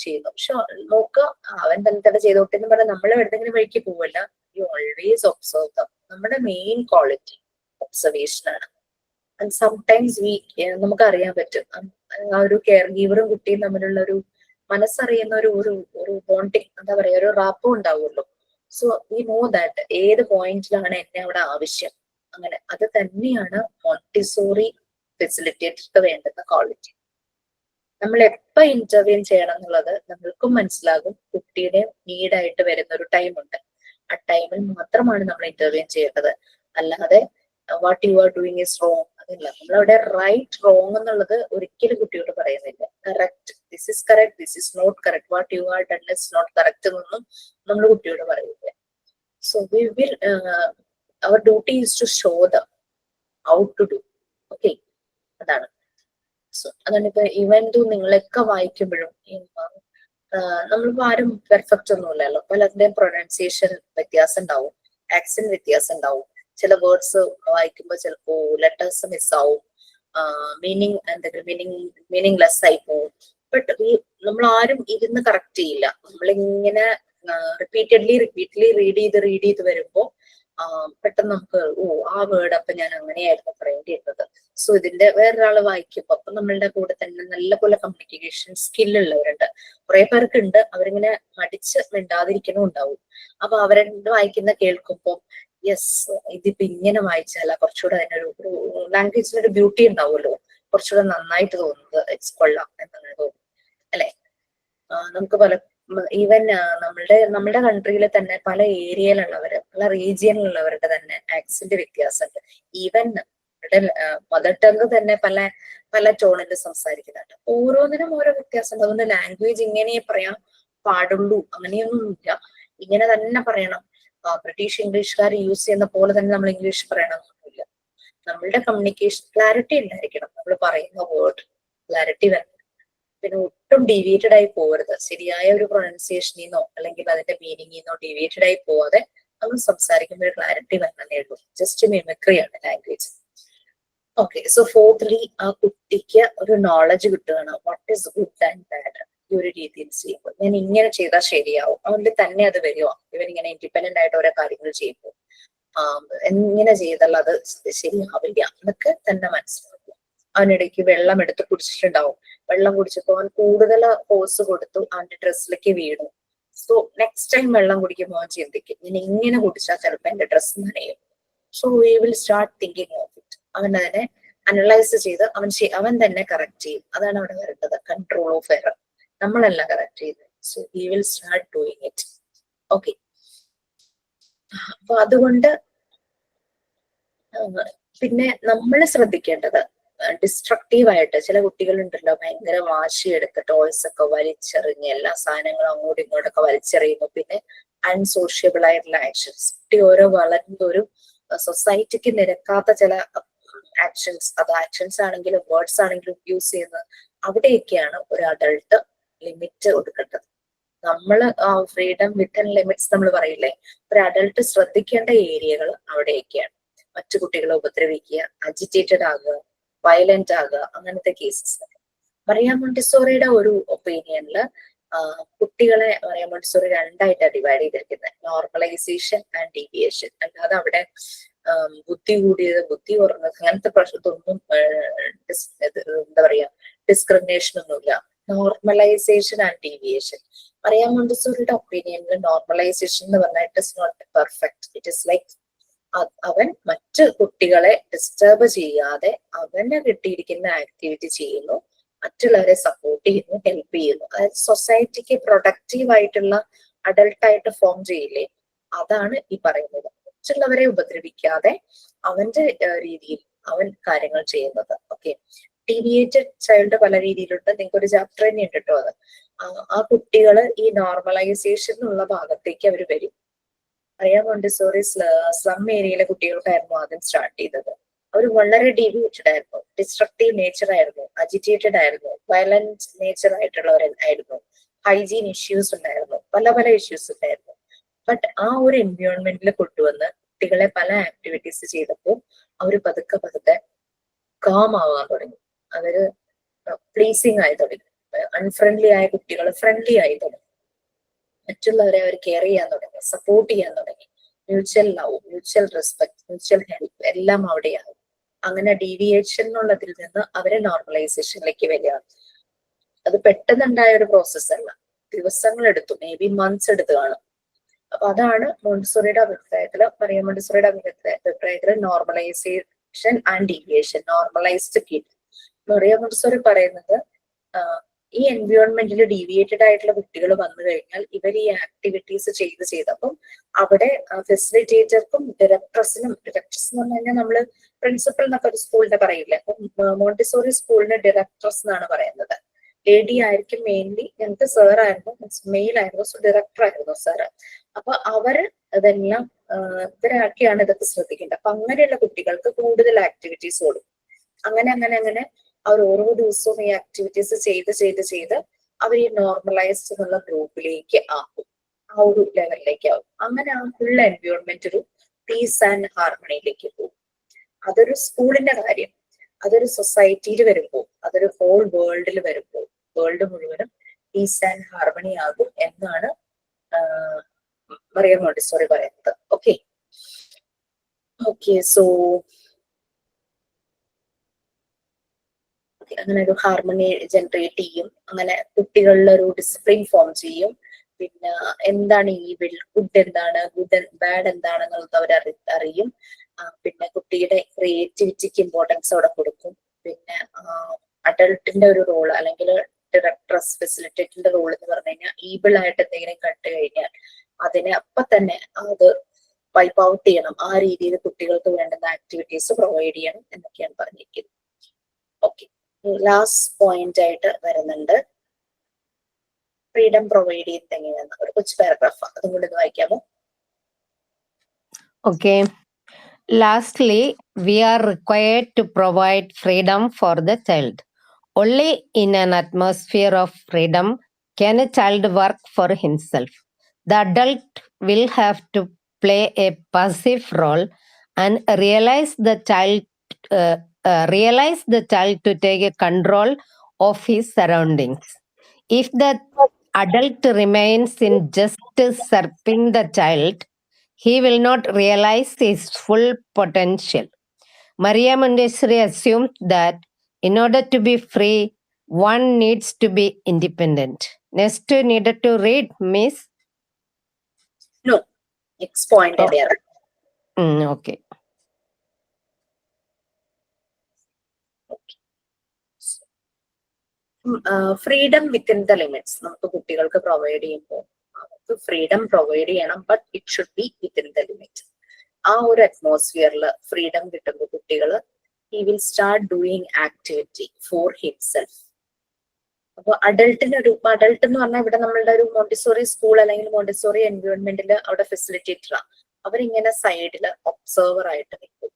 ചെയ്യുന്നു. പക്ഷെ നോക്കുക, അവൻ തന്നെ ചെയ്തോട്ടെ എന്ന് പറഞ്ഞാൽ നമ്മൾ എവിടെയെങ്കിലും വഴിക്ക് പോവല്ല. You always observe dum. നമ്മുടെ മെയിൻ ക്വാളിറ്റി ഒബ്സർവേഷൻ ആണ്. ആൻഡ് സംടൈംസ് നമുക്ക് അറിയാൻ പറ്റും ആ ഒരു കെയർ ഗീവറും കുട്ടിയും തമ്മിലുള്ള ഒരു മനസ്സറിയുന്ന ഒരു ഒരു ഒരു ബോണ്ടിങ്, എന്താ പറയാ, ഒരു റാപ്പും ഉണ്ടാവുമല്ലോ. സോ വി നോ ദാറ്റ് ഏത് പോയിന്റിലാണ് എന്നെ അവിടെ ആവശ്യം. അങ്ങനെ അത് തന്നെയാണ് മോണ്ടിസോറി ഫെസിലിറ്റേറ്റർക്ക് വേണ്ടുന്ന ക്വാളിറ്റി. നമ്മൾ എപ്പോ ഇന്റർവ്യൂ ചെയ്യണം എന്നുള്ളത് നമ്മൾക്കും മനസ്സിലാകും. കുട്ടിയുടെ നീഡായിട്ട് വരുന്ന ഒരു ടൈമുണ്ട്. ആ ടൈമിൽ മാത്രമാണ് നമ്മൾ ഇന്റർവ്യൂ ചെയ്യേണ്ടത്. അല്ലാതെ what you are doing is wrong അതല്ല. നമ്മളവിടെ റൈറ്റ് റോങ് എന്നുള്ളത് ഒരിക്കലും കുട്ടിയോട് പറയുന്നില്ല. Correct, this is correct, this is not correct, what you are done is not correct എന്നൊന്നും നമ്മൾ കുട്ടിയോട് പറയുന്നില്ല. So we will our duty is to show the how to do. Okay, അതാണ്. സോ അതാണ് ഇപ്പൊ ഇവന്റ് നിങ്ങളൊക്കെ വായിക്കുമ്പോഴും നമ്മളിപ്പോ ആരും പെർഫെക്റ്റ് ഒന്നുമില്ലല്ലോ. പലരുടെയും പ്രൊനൗൺസിയേഷൻ വ്യത്യാസം ഉണ്ടാവും, ആക്സെന്റ് വ്യത്യാസം ഉണ്ടാവും. ചില വേർഡ്സ് വായിക്കുമ്പോൾ ചിലപ്പോ ലെറ്റേഴ്സ് മിസ്സാവും, മീനിങ് ലെസ് ആയി പോവും. ബട്ട് നമ്മൾ ആരും ഇരുന്ന് കറക്റ്റ് ചെയ്യില്ല. നമ്മളിങ്ങനെ റിപ്പീറ്റഡ്ലി റീഡ് ചെയ്ത് വരുമ്പോ പെട്ടെന്ന് നമുക്ക് ആ വേർഡ് അപ്പൊ ഞാൻ അങ്ങനെയായിരുന്നു പറയേണ്ടിയിരുന്നത്. സോ ഇതിന്റെ വേറൊരാള് വായിക്കുമ്പോ അപ്പൊ നമ്മളുടെ കൂടെ തന്നെ നല്ലപോലെ കമ്മ്യൂണിക്കേഷൻ സ്കില്ലുള്ളവരുണ്ട്. കുറെ പേർക്ക് ഉണ്ട്, അവരിങ്ങനെ മടിച്ച് മിണ്ടാതിരിക്കണോ ഉണ്ടാവും. അപ്പൊ അവരുടെ വായിക്കുന്ന കേൾക്കുമ്പോ യെസ്, ഇതിപ്പോ ഇങ്ങനെ വായിച്ചാല കുറച്ചുകൂടെ അതിനൊരു ലാംഗ്വേജിനൊരു ബ്യൂട്ടി ഉണ്ടാവുമല്ലോ, കുറച്ചുകൂടെ നന്നായിട്ട് തോന്നുന്നത്, ഇറ്റ്സ് കൊള്ളാം എന്നാണ് തോന്നുന്നത് അല്ലെ. നമുക്ക് പല ഈവൻ നമ്മളുടെ കൺട്രിയിൽ തന്നെ പല ഏരിയയിലുള്ളവര്, പല റീജിയനിലുള്ളവരുടെ തന്നെ ആക്സെന്റ് വ്യത്യാസമുണ്ട്. ഈവൻ മദർ ടങ് തന്നെ പല പല ടോണിൽ സംസാരിക്കുന്നുണ്ട്. ഓരോന്നിനും ഓരോ വ്യത്യാസമുണ്ട്. അതുകൊണ്ട് ലാംഗ്വേജ് ഇങ്ങനെ പറയാൻ പാടുള്ളൂ അങ്ങനെയൊന്നുമില്ല, ഇങ്ങനെ തന്നെ പറയണം. ബ്രിട്ടീഷ് ഇംഗ്ലീഷുകാർ യൂസ് ചെയ്യുന്ന പോലെ തന്നെ നമ്മൾ ഇംഗ്ലീഷ് പറയണമെന്നൊന്നുമില്ല. നമ്മളുടെ കമ്മ്യൂണിക്കേഷൻ ക്ലാരിറ്റി ഉണ്ടായിരിക്കണം. നമ്മൾ പറയുന്ന വേർഡ് ക്ലാരിറ്റി വരണം. പിന്നെ ഒട്ടും ഡീവിയേറ്റഡ് ആയി പോകരുത്. ശരിയായ ഒരു പ്രൊനൗൺസിയേഷനിൽ നിന്നോ അല്ലെങ്കിൽ അതിന്റെ മീനിങ്ങിൽ നിന്നോ ഡീവിയേറ്റഡ് ആയി പോവാതെ നമ്മൾ സംസാരിക്കുമ്പോൾ ഒരു ക്ലാരിറ്റി വരണേ ഉള്ളൂ. ജസ്റ്റ് മിമിക്രിയാണ് ലാംഗ്വേജ്. ഓക്കെ, സോ ഫോർത്തിലി ആ കുട്ടിക്ക് ഒരു നോളജ് കിട്ടുകയാണ്. What is good and bad. ഈ ഒരു രീതിയിൽ ചെയ്യുമ്പോൾ ഞാൻ ഇങ്ങനെ ചെയ്താൽ ശരിയാവും, അവന്റെ തന്നെ അത് വരുമോ. ഇവൻ ഇങ്ങനെ ഇൻഡിപെൻഡന്റ് ആയിട്ട് ഓരോ കാര്യങ്ങൾ ചെയ്യുമ്പോൾ എങ്ങനെ ചെയ്താൽ അത് ശരിയാവില്ല എന്നൊക്കെ തന്നെ മനസ്സിലാക്കും. അവനിടയ്ക്ക് വെള്ളം എടുത്ത് കുടിച്ചിട്ടുണ്ടാവും. വെള്ളം കുടിച്ചപ്പോൾ അവൻ കൂടുതൽ ഫോഴ്സ് കൊടുത്തു, അവന്റെ ഡ്രസ്സിലേക്ക് വീണു. സോ നെക്സ്റ്റ് ടൈം വെള്ളം കുടിക്കുമ്പോൾ അവൻ ചിന്തിക്കും, ഞാൻ ഇങ്ങനെ കുടിച്ചാൽ ചിലപ്പോൾ എന്റെ ഡ്രസ്സ് നനയും. So we will start thinking of it. അവൻ അതിനെ അനലൈസ് ചെയ്ത് അവൻ തന്നെ കറക്റ്റ് ചെയ്യും. അതാണ് അവിടെ വരേണ്ടത്, കൺട്രോൾ ഓഫ് എറർ. നമ്മളല്ല കറക്റ്റ് ചെയ്യുന്നത്. So we will start doing it. Okay, അപ്പൊ അതുകൊണ്ട് പിന്നെ നമ്മൾ ശ്രദ്ധിക്കേണ്ടത് ഡിസ്ട്രക്റ്റീവ് ആയിട്ട് ചില കുട്ടികളുണ്ടല്ലോ, ഭയങ്കര വാശിയെടുത്ത് ടോയ്സ് ഒക്കെ വലിച്ചെറിഞ്ഞ് എല്ലാ സാധനങ്ങളും അങ്ങോട്ടും ഇങ്ങോട്ടൊക്കെ വലിച്ചെറിയുന്നു. പിന്നെ അൺസോഷ്യബിൾ ആയിട്ടുള്ള ആക്ഷൻസ്, കുട്ടി ഓരോ വളരുന്നോരും സൊസൈറ്റിക്ക് നിരക്കാത്ത ചില ആക്ഷൻസ്, അത് ആക്ഷൻസ് ആണെങ്കിലും വേർഡ്സ് ആണെങ്കിലും യൂസ് ചെയ്യുന്നത്, അവിടെയൊക്കെയാണ് ഒരു അഡൾട്ട് ലിമിറ്റ് കൊടുക്കേണ്ടത്. നമ്മൾ ഫ്രീഡം വിത്തിൻ ലിമിറ്റ്സ് നമ്മൾ പറയില്ലേ, ഒരു അഡൾട്ട് ശ്രദ്ധിക്കേണ്ട ഏരിയകൾ അവിടെയൊക്കെയാണ്. മറ്റു കുട്ടികളെ ഉപദ്രവിക്കുക, അജിറ്റേറ്റഡ് ആകുക, വയലന്റ് ആകുക, അങ്ങനത്തെ കേസസ്. മറിയ മോണ്ടിസോറിയുടെ ഒരു ഒപ്പീനിയനിൽ കുട്ടികളെ മറിയ മോണ്ടിസോറി രണ്ടായിട്ടാണ് ഡിവൈഡ് ചെയ്തിരിക്കുന്നത്, നോർമലൈസേഷൻ ആൻഡ് ഡീവിയേഷൻ. അല്ലാതെ അവിടെ ബുദ്ധി കൂടിയത് ബുദ്ധി കുറഞ്ഞത് അങ്ങനത്തെ പ്രശ്നത്തൊന്നും എന്താ പറയാ ഡിസ്ക്രിമിനേഷൻ ഒന്നുമില്ല. Normalisation and deviation. മറിയ മോണ്ടിസോറിയുടെ ഒപ്പീനിയനിൽ നോർമലൈസേഷൻ എന്ന് പറഞ്ഞാൽ it is not perfect. It is like അവൻ മറ്റു കുട്ടികളെ ഡിസ്റ്റർബ് ചെയ്യാതെ അവന് കിട്ടിയിരിക്കുന്ന ആക്ടിവിറ്റി ചെയ്യുന്നു, മറ്റുള്ളവരെ സപ്പോർട്ട് ചെയ്യുന്നു, ഹെൽപ്പ് ചെയ്യുന്നു. അതായത് സൊസൈറ്റിക്ക് പ്രൊഡക്റ്റീവ് ആയിട്ടുള്ള അഡൾട്ടായിട്ട് ഫോം ചെയ്യില്ലേ, അതാണ് ഈ പറയുന്നത്. മറ്റുള്ളവരെ ഉപദ്രവിക്കാതെ അവന്റെ രീതിയിൽ അവൻ കാര്യങ്ങൾ ചെയ്യുന്നത്. ഓക്കെ, ഡീവിയേറ്റഡ് ചൈൽഡ് പല രീതിയിലുണ്ട്. നിങ്ങൾക്ക് ഒരു ചാപ്റ്റർ തന്നെ ഉണ്ട് കേട്ടോ. അത് ആ കുട്ടികള് ഈ നോർമലൈസേഷൻ ഉള്ള ഭാഗത്തേക്ക് അവർ വരും. മറിയ മോണ്ടിസോറി സ്ലം ഏരിയയിലെ കുട്ടികൾക്കായിരുന്നു ആദ്യം സ്റ്റാർട്ട് ചെയ്തത്. അവർ വളരെ ഡീവിയേറ്റഡ് ആയിരുന്നു, ഡിസ്ട്രക്റ്റീവ് നേച്ചർ ആയിരുന്നു, അജിറ്റേറ്റഡ് ആയിരുന്നു, വയലന്റ് നേച്ചർ ആയിട്ടുള്ളവരായിരുന്നു, ഹൈജീൻ ഇഷ്യൂസ് ഉണ്ടായിരുന്നു, പല പല ഇഷ്യൂസ് ഉണ്ടായിരുന്നു. ബട്ട് ആ ഒരു എൻവയോൺമെന്റിൽ കൊണ്ടുവന്ന് കുട്ടികളെ പല ആക്ടിവിറ്റീസ് ചെയ്തപ്പോൾ അവർ പതുക്കെ പതുക്കെ കാം ആവാൻ തുടങ്ങി. അവര് പ്ലീസിങ് ആയി തുടങ്ങി. അൺഫ്രണ്ട്ലി ആയ കുട്ടികൾ ഫ്രണ്ട്ലി ആയി തുടങ്ങി. മറ്റുള്ളവരെ അവർ കെയർ ചെയ്യാൻ തുടങ്ങി, സപ്പോർട്ട് ചെയ്യാൻ തുടങ്ങി. Mutual love, mutual respect, mutual help എല്ലാം അവിടെയാണ്. അങ്ങനെ ഡീവിയേഷൻ എന്നുള്ളതിൽ നിന്ന് അവരെ നോർമലൈസേഷനിലേക്ക് വരികയാണ്. അത് പെട്ടെന്നുണ്ടായ ഒരു പ്രോസസ് അല്ല, ദിവസങ്ങൾ എടുത്തു, മേ ബി മന്ത്സ് എടുത്ത് കാണും. അപ്പൊ അതാണ് മോണ്ടിസോറിയുടെ അഭിപ്രായത്തില്, മറിയം മോണ്ടിസോറിയുടെ അഭിപ്രായത്തില് normalization and deviation. Normalized kid, Maria Montessori പറയുന്നത് ഈ എൻവയോൺമെന്റിൽ ഡീവിയേറ്റഡ് ആയിട്ടുള്ള കുട്ടികൾ വന്നു കഴിഞ്ഞാൽ ഇവർ ഈ ആക്ടിവിറ്റീസ് ചെയ്ത് അപ്പം അവിടെ ഫെസിലിറ്റേറ്റർക്കും ഡയറക്ടേഴ്സ് എന്ന് പറഞ്ഞു കഴിഞ്ഞാൽ നമ്മള് പ്രിൻസിപ്പൽ എന്നൊക്കെ ഒരു സ്കൂളിന്റെ പറയില്ലേ, അപ്പം മോണ്ടിസോറി സ്കൂളിന് ഡയറക്ടേഴ്സ് എന്നാണ് പറയുന്നത്. ലേഡി ആയിരിക്കും മെയിൻലി, ഞങ്ങൾക്ക് സാർ ആയിരുന്നു, മെയിൽ ആയിരുന്നു, സോ ഡയറക്ടർ ആയിരുന്നു സാറ്. അപ്പൊ അവര് അതെല്ലാം ഇവരാക്കിയാണ് ഇതൊക്കെ ശ്രദ്ധിക്കേണ്ടത്. അപ്പൊ അങ്ങനെയുള്ള കുട്ടികൾക്ക് കൂടുതൽ ആക്ടിവിറ്റീസ് കൊടുക്കും. അങ്ങനെ അവർ ഓരോ ദിവസവും ഈ ആക്ടിവിറ്റീസ് ചെയ്ത് അവർ ഈ നോർമലൈസ്ഡ് എന്നുള്ള ഗ്രൂപ്പിലേക്ക് ആക്കും, ആ ഒരു ലെവലിലേക്ക് ആവും. അങ്ങനെ ആ ഫുൾ എൻവയോൺമെന്റ് ഒരു പീസ് ആൻഡ് ഹാർമണിയിലേക്ക് പോകും. അതൊരു സ്കൂളിന്റെ കാര്യം. അതൊരു സൊസൈറ്റിയിൽ വരുമ്പോൾ, അതൊരു ഹോൾ വേൾഡിൽ വരുമ്പോൾ, വേൾഡ് മുഴുവനും പീസ് ആൻഡ് ഹാർമണി ആകും എന്നാണ് മറിയം മോണ്ടിസോറി പറയുന്നത്. ഓക്കെ സോ അങ്ങനെ ഒരു ഹാർമണി ജനറേറ്റ് ചെയ്യും. അങ്ങനെ കുട്ടികളിൽ ഒരു ഡിസിപ്ലിൻ ഫോം ചെയ്യും. പിന്നെ എന്താണ് ഈവിൾ, ഗുഡ് എന്താണ്, ഗുഡ് ബാഡ് എന്താണെന്നുള്ളത് അവർ അറിയും. പിന്നെ കുട്ടിയുടെ ക്രിയേറ്റിവിറ്റിക്ക് ഇമ്പോർട്ടൻസ് അവിടെ കൊടുക്കും. പിന്നെ അഡൾട്ടിന്റെ ഒരു റോൾ അല്ലെങ്കിൽ ഡയറക്ടർസ് ഫെസിലിറ്റേറ്ററിന്റെ റോൾ എന്ന് പറഞ്ഞു കഴിഞ്ഞാൽ ഈബിൾ ആയിട്ട് എന്തെങ്കിലും കണ്ടു കഴിഞ്ഞാൽ അതിനെ അപ്പൊ തന്നെ അത് വൈപ്പ് ഔട്ട് ചെയ്യണം. ആ രീതിയിൽ കുട്ടികൾക്ക് വേണ്ടുന്ന ആക്ടിവിറ്റീസ് പ്രൊവൈഡ് ചെയ്യണം എന്നൊക്കെയാണ് പറഞ്ഞിരിക്കുന്നത്. ഓക്കെ, ലാസ്റ്റ് പോയിന്റ് ആയിട്ട് വരുന്നുണ്ട് ഫ്രീഡം പ്രൊവൈഡ് ചെയ്യുന്നത് എങ്ങനെയാന്ന്. ഒരു കൊച്ചു പാരഗ്രാഫ്, അതും കൂടി ഒന്ന് വായിക്കാമോ? Okay. Lastly, we are required to provide freedom for the child. Only in an atmosphere of freedom can a child work for himself. The adult will have to play a passive role and realize the child to take a control of his surroundings. If the adult remains in just serving the child, he will not realize his full potential. Maria Montessori assumed that in order to be free, one needs to be independent. Next, you needed to read, Miss? No, next point. Okay. Freedom within the limits നമുക്ക് കുട്ടികൾക്ക് പ്രൊവൈഡ് ചെയ്യുമ്പോൾ നമുക്ക് ഫ്രീഡം പ്രൊവൈഡ് ചെയ്യണം, but it should be within the limit. ആ ഒരു അറ്റ്മോസ്ഫിയറിൽ ഫ്രീഡം കിട്ടുമ്പോൾ കുട്ടികള് he will start doing activity four himself. അപ്പൊ അഡൾട്ട് എന്ന് പറഞ്ഞാൽ ഇവിടെ നമ്മളുടെ ഒരു മോണ്ടിസോറി സ്കൂൾ അല്ലെങ്കിൽ മോണ്ടിസോറി എൻവയോൺമെന്റിൽ അവിടെ ഫെസിലിറ്റേറ്ററാണ്. അവരിങ്ങനെ സൈഡില് ഒബ്സർവർ ആയിട്ട് നിൽക്കും.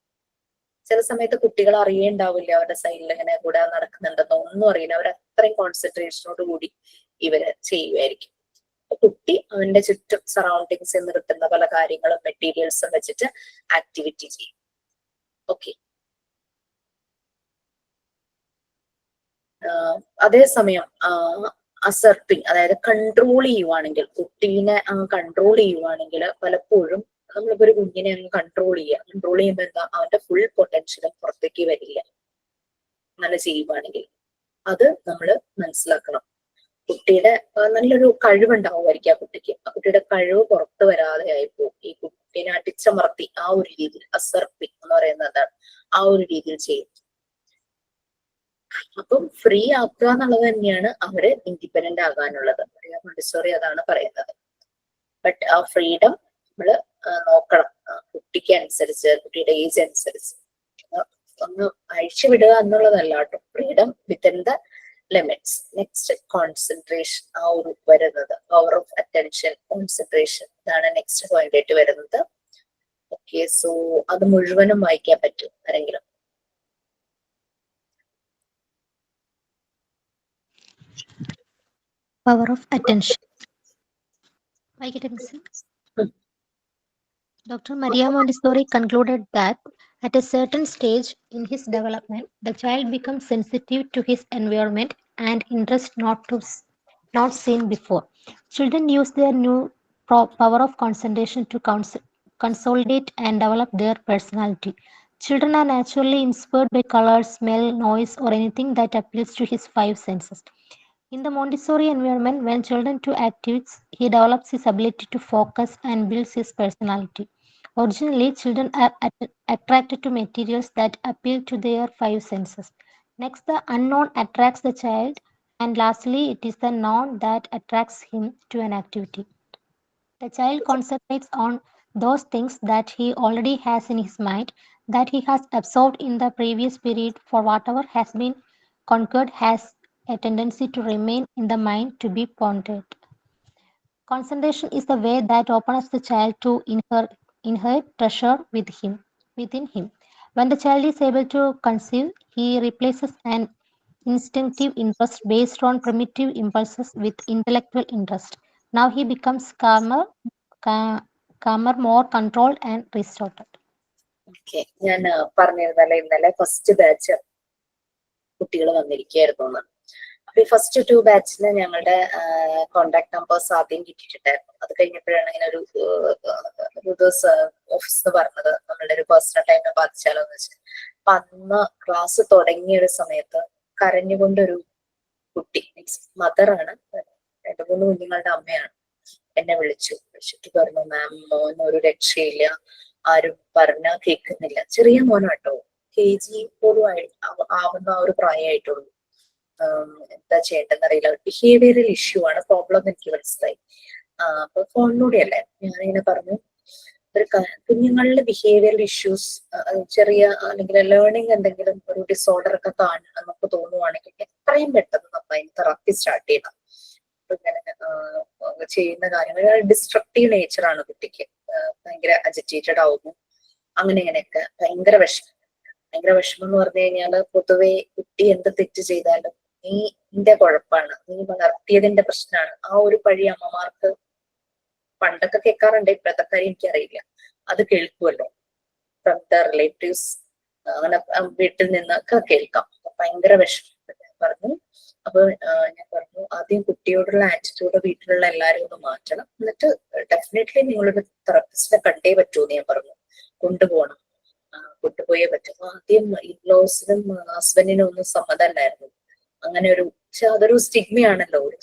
ചില സമയത്ത് കുട്ടികൾ അറിയേണ്ടാവില്ല അവരുടെ സൈഡിൽ ഇങ്ങനെ കൂടെ നടക്കുന്നുണ്ടെന്നോ ഒന്നും അറിയില്ല. അവർ അത്രയും കോൺസെൻട്രേഷനോട് കൂടി ഇവര് ചെയ്യുമായിരിക്കും. കുട്ടി അവന്റെ ചുറ്റും സറൗണ്ടിങ്സ് എന്ന് കിട്ടുന്ന പല കാര്യങ്ങളും മെറ്റീരിയൽസും വെച്ചിട്ട് ആക്ടിവിറ്റി ചെയ്യും. ഓക്കെ, അതേസമയം അസർട്ടിങ്, അതായത് കൺട്രോൾ ചെയ്യുവാണെങ്കിൽ, കുട്ടീനെ കൺട്രോൾ ചെയ്യുവാണെങ്കിൽ പലപ്പോഴും നമ്മളിപ്പോ ഒരു കുഞ്ഞിനെ അങ്ങ് കൺട്രോൾ ചെയ്യുമ്പോൾ എന്താ, അവന്റെ ഫുൾ പൊട്ടൻഷ്യലും പുറത്തേക്ക് വരില്ല. അങ്ങനെ ചെയ്യുവാണെങ്കിൽ അത് നമ്മൾ മനസ്സിലാക്കണം. കുട്ടിയുടെ നല്ലൊരു കഴിവുണ്ടാവുമായിരിക്കും ആ കുട്ടിക്ക്, ആ കുട്ടിയുടെ കഴിവ് പുറത്തു വരാതെ ആയിപ്പോവും. ഈ കുട്ടീനെ അടിച്ചമർത്തി ആ ഒരു രീതിയിൽ അസർപ്പിങ് എന്ന് പറയുന്നത് ആ ഒരു രീതിയിൽ ചെയ്യും. അപ്പം ഫ്രീ ആക്കുക എന്നുള്ളത് തന്നെയാണ് അവര് ഇൻഡിപെൻഡന്റ് ആകാനുള്ളത്. മോണ്ടിസോറി അതാണ് പറയുന്നത്. ബട്ട് ആ ഫ്രീഡം നമ്മള് നോക്കണം, കുട്ടിക്ക് അനുസരിച്ച്, കുട്ടിയുടെ ഏജ് അനുസരിച്ച് ഒന്ന് അഴിച്ചു വിടുക എന്നുള്ളതല്ല കേട്ടോ. Freedom within the limits. Next concentration, ആ ഒരു വരുന്നത് പവർ ഓഫ് അറ്റൻഷൻ, കോൺസെൻട്രേഷൻ, ഇതാണ് നെക്സ്റ്റ് പോയിന്റ് ആയിട്ട് വരുന്നത്. ഓക്കെ, സോ അത് മുഴുവനും വായിക്കാൻ പറ്റും ആരെങ്കിലും? Power of attention. വായിക്കട്ടെ miss. Dr. Maria Montessori concluded that at a certain stage in his development, the child becomes sensitive to his environment and interest not seen before. Children use their new power of concentration to consolidate and develop their personality. Children are naturally inspired by color, smell, noise, or anything that appeals to his five senses. In the Montessori environment, when children do activities, he develops his ability to focus and builds his personality. Originally, children are attracted to materials that appeal to their five senses. Next, the unknown attracts the child, and lastly, it is the known that attracts him to an activity. The child concentrates on those things that he already has in his mind, that he has absorbed in the previous period, for whatever has been conquered has a tendency to remain in the mind to be pondered. Concentration is the way that opens the child to inherit treasure within him. When the child is able to conceive, he replaces an instinctive interest based on primitive impulses with intellectual interest. Now he becomes calmer, more controlled, and restored. Okay, ഞാൻ പറഞ്ഞിരുന്നല്ലോ ഇന്നലെ ഫസ്റ്റ് ബാച്ച് കുട്ടികൾ വന്നിരിക്കുകയായിരുന്നു എന്ന്. അപ്പൊ ഈ ഫസ്റ്റ് 2 ബാച്ചിന് ഞങ്ങളുടെ കോണ്ടാക്ട് നമ്പേഴ്സ് ആദ്യം കിട്ടിയിട്ടുണ്ടായിരുന്നു. അത് കഴിഞ്ഞപ്പോഴാണ് ഇങ്ങനെ ഒരു ദിവസം ഓഫീസിൽ പറഞ്ഞത് നമ്മളുടെ ഒരു പേഴ്സണൽ ടൈമിനെ ബാധിച്ചാലോ എന്ന് വെച്ചാൽ. അപ്പൊ അന്ന് ക്ലാസ് തുടങ്ങിയ ഒരു സമയത്ത് കരഞ്ഞുകൊണ്ടൊരു കുട്ടി, മീൻസ് മദറാണ്, 2-3 കുഞ്ഞുങ്ങളുടെ അമ്മയാണ്, എന്നെ വിളിച്ചിട്ട് പറഞ്ഞു, മാം മോൻ ഒരു രക്ഷയില്ല, ആരും പറഞ്ഞാ കേൾക്കുന്നില്ല. ചെറിയ മോനാട്ടോ, KG പോലും ആവുന്ന ആ ഒരു പ്രായമായിട്ടുള്ളൂ. എന്താ ചെയ്യേണ്ടെന്നറിയില്ല, ബിഹേവിയറൽ ഇഷ്യൂ ആണ് പ്രോബ്ലം, എനിക്ക് മനസ്സിലായി. അപ്പൊ ഫോണിലൂടെ അല്ലേ ഞാനിങ്ങനെ പറഞ്ഞു, ഒരു കുഞ്ഞുങ്ങളിലെ ബിഹേവിയറൽ ഇഷ്യൂസ്, ചെറിയ അല്ലെങ്കിൽ ലേണിംഗ് എന്തെങ്കിലും ഒരു ഡിസോർഡർ ഒക്കെ നമുക്ക് തോന്നുവാണെങ്കിൽ എത്രയും പെട്ടെന്ന് നന്നായി തെറാപ്പി സ്റ്റാർട്ട് ചെയ്യണം. ഇങ്ങനെ ചെയ്യുന്ന കാര്യങ്ങൾ ഡിസ്ട്രക്റ്റീവ് നേച്ചറാണ് കുട്ടിക്ക്, ഭയങ്കര അജിറ്റേറ്റഡ് ആവുന്നു, അങ്ങനെയൊക്കെ ഭയങ്കര വിഷമം എന്ന് പറഞ്ഞു കഴിഞ്ഞാല് പൊതുവെ കുട്ടി എന്ത് തെറ്റ് ചെയ്താലും നീ നിന്റെ കുഴപ്പമാണ്, നീ വളർത്തിയതിന്റെ പ്രശ്നമാണ്, ആ ഒരു പഴി അമ്മമാർക്ക് പണ്ടൊക്കെ കേൾക്കാറുണ്ട്, ഇപ്പോഴത്തെ കാര്യം എനിക്കറിയില്ല, അത് കേൾക്കുമല്ലോ ഫ്രം ദ റിലേറ്റീവ്സ്, അങ്ങനെ വീട്ടിൽ നിന്നൊക്കെ കേൾക്കാം. ഭയങ്കര വിഷമം ഞാൻ പറഞ്ഞു. അപ്പൊ ഞാൻ പറഞ്ഞു, ആദ്യം കുട്ടിയോടുള്ള ആറ്റിറ്റ്യൂഡ് വീട്ടിലുള്ള എല്ലാരും ഒന്ന് മാറ്റണം, എന്നിട്ട് ഡെഫിനറ്റ്ലി നിങ്ങളൊരു തെറാപ്പിസ്റ്റിനെ കണ്ടേ പറ്റൂ എന്ന് ഞാൻ പറഞ്ഞു. കൊണ്ടുപോയേ പറ്റും. ആദ്യം ഇൻലോസിനും ഹസ്ബൻഡിനും ഒന്നും സമ്മതമല്ലായിരുന്നു. അങ്ങനെ അതൊരു സ്റ്റിഗ്മയാണല്ലോ, ഒരു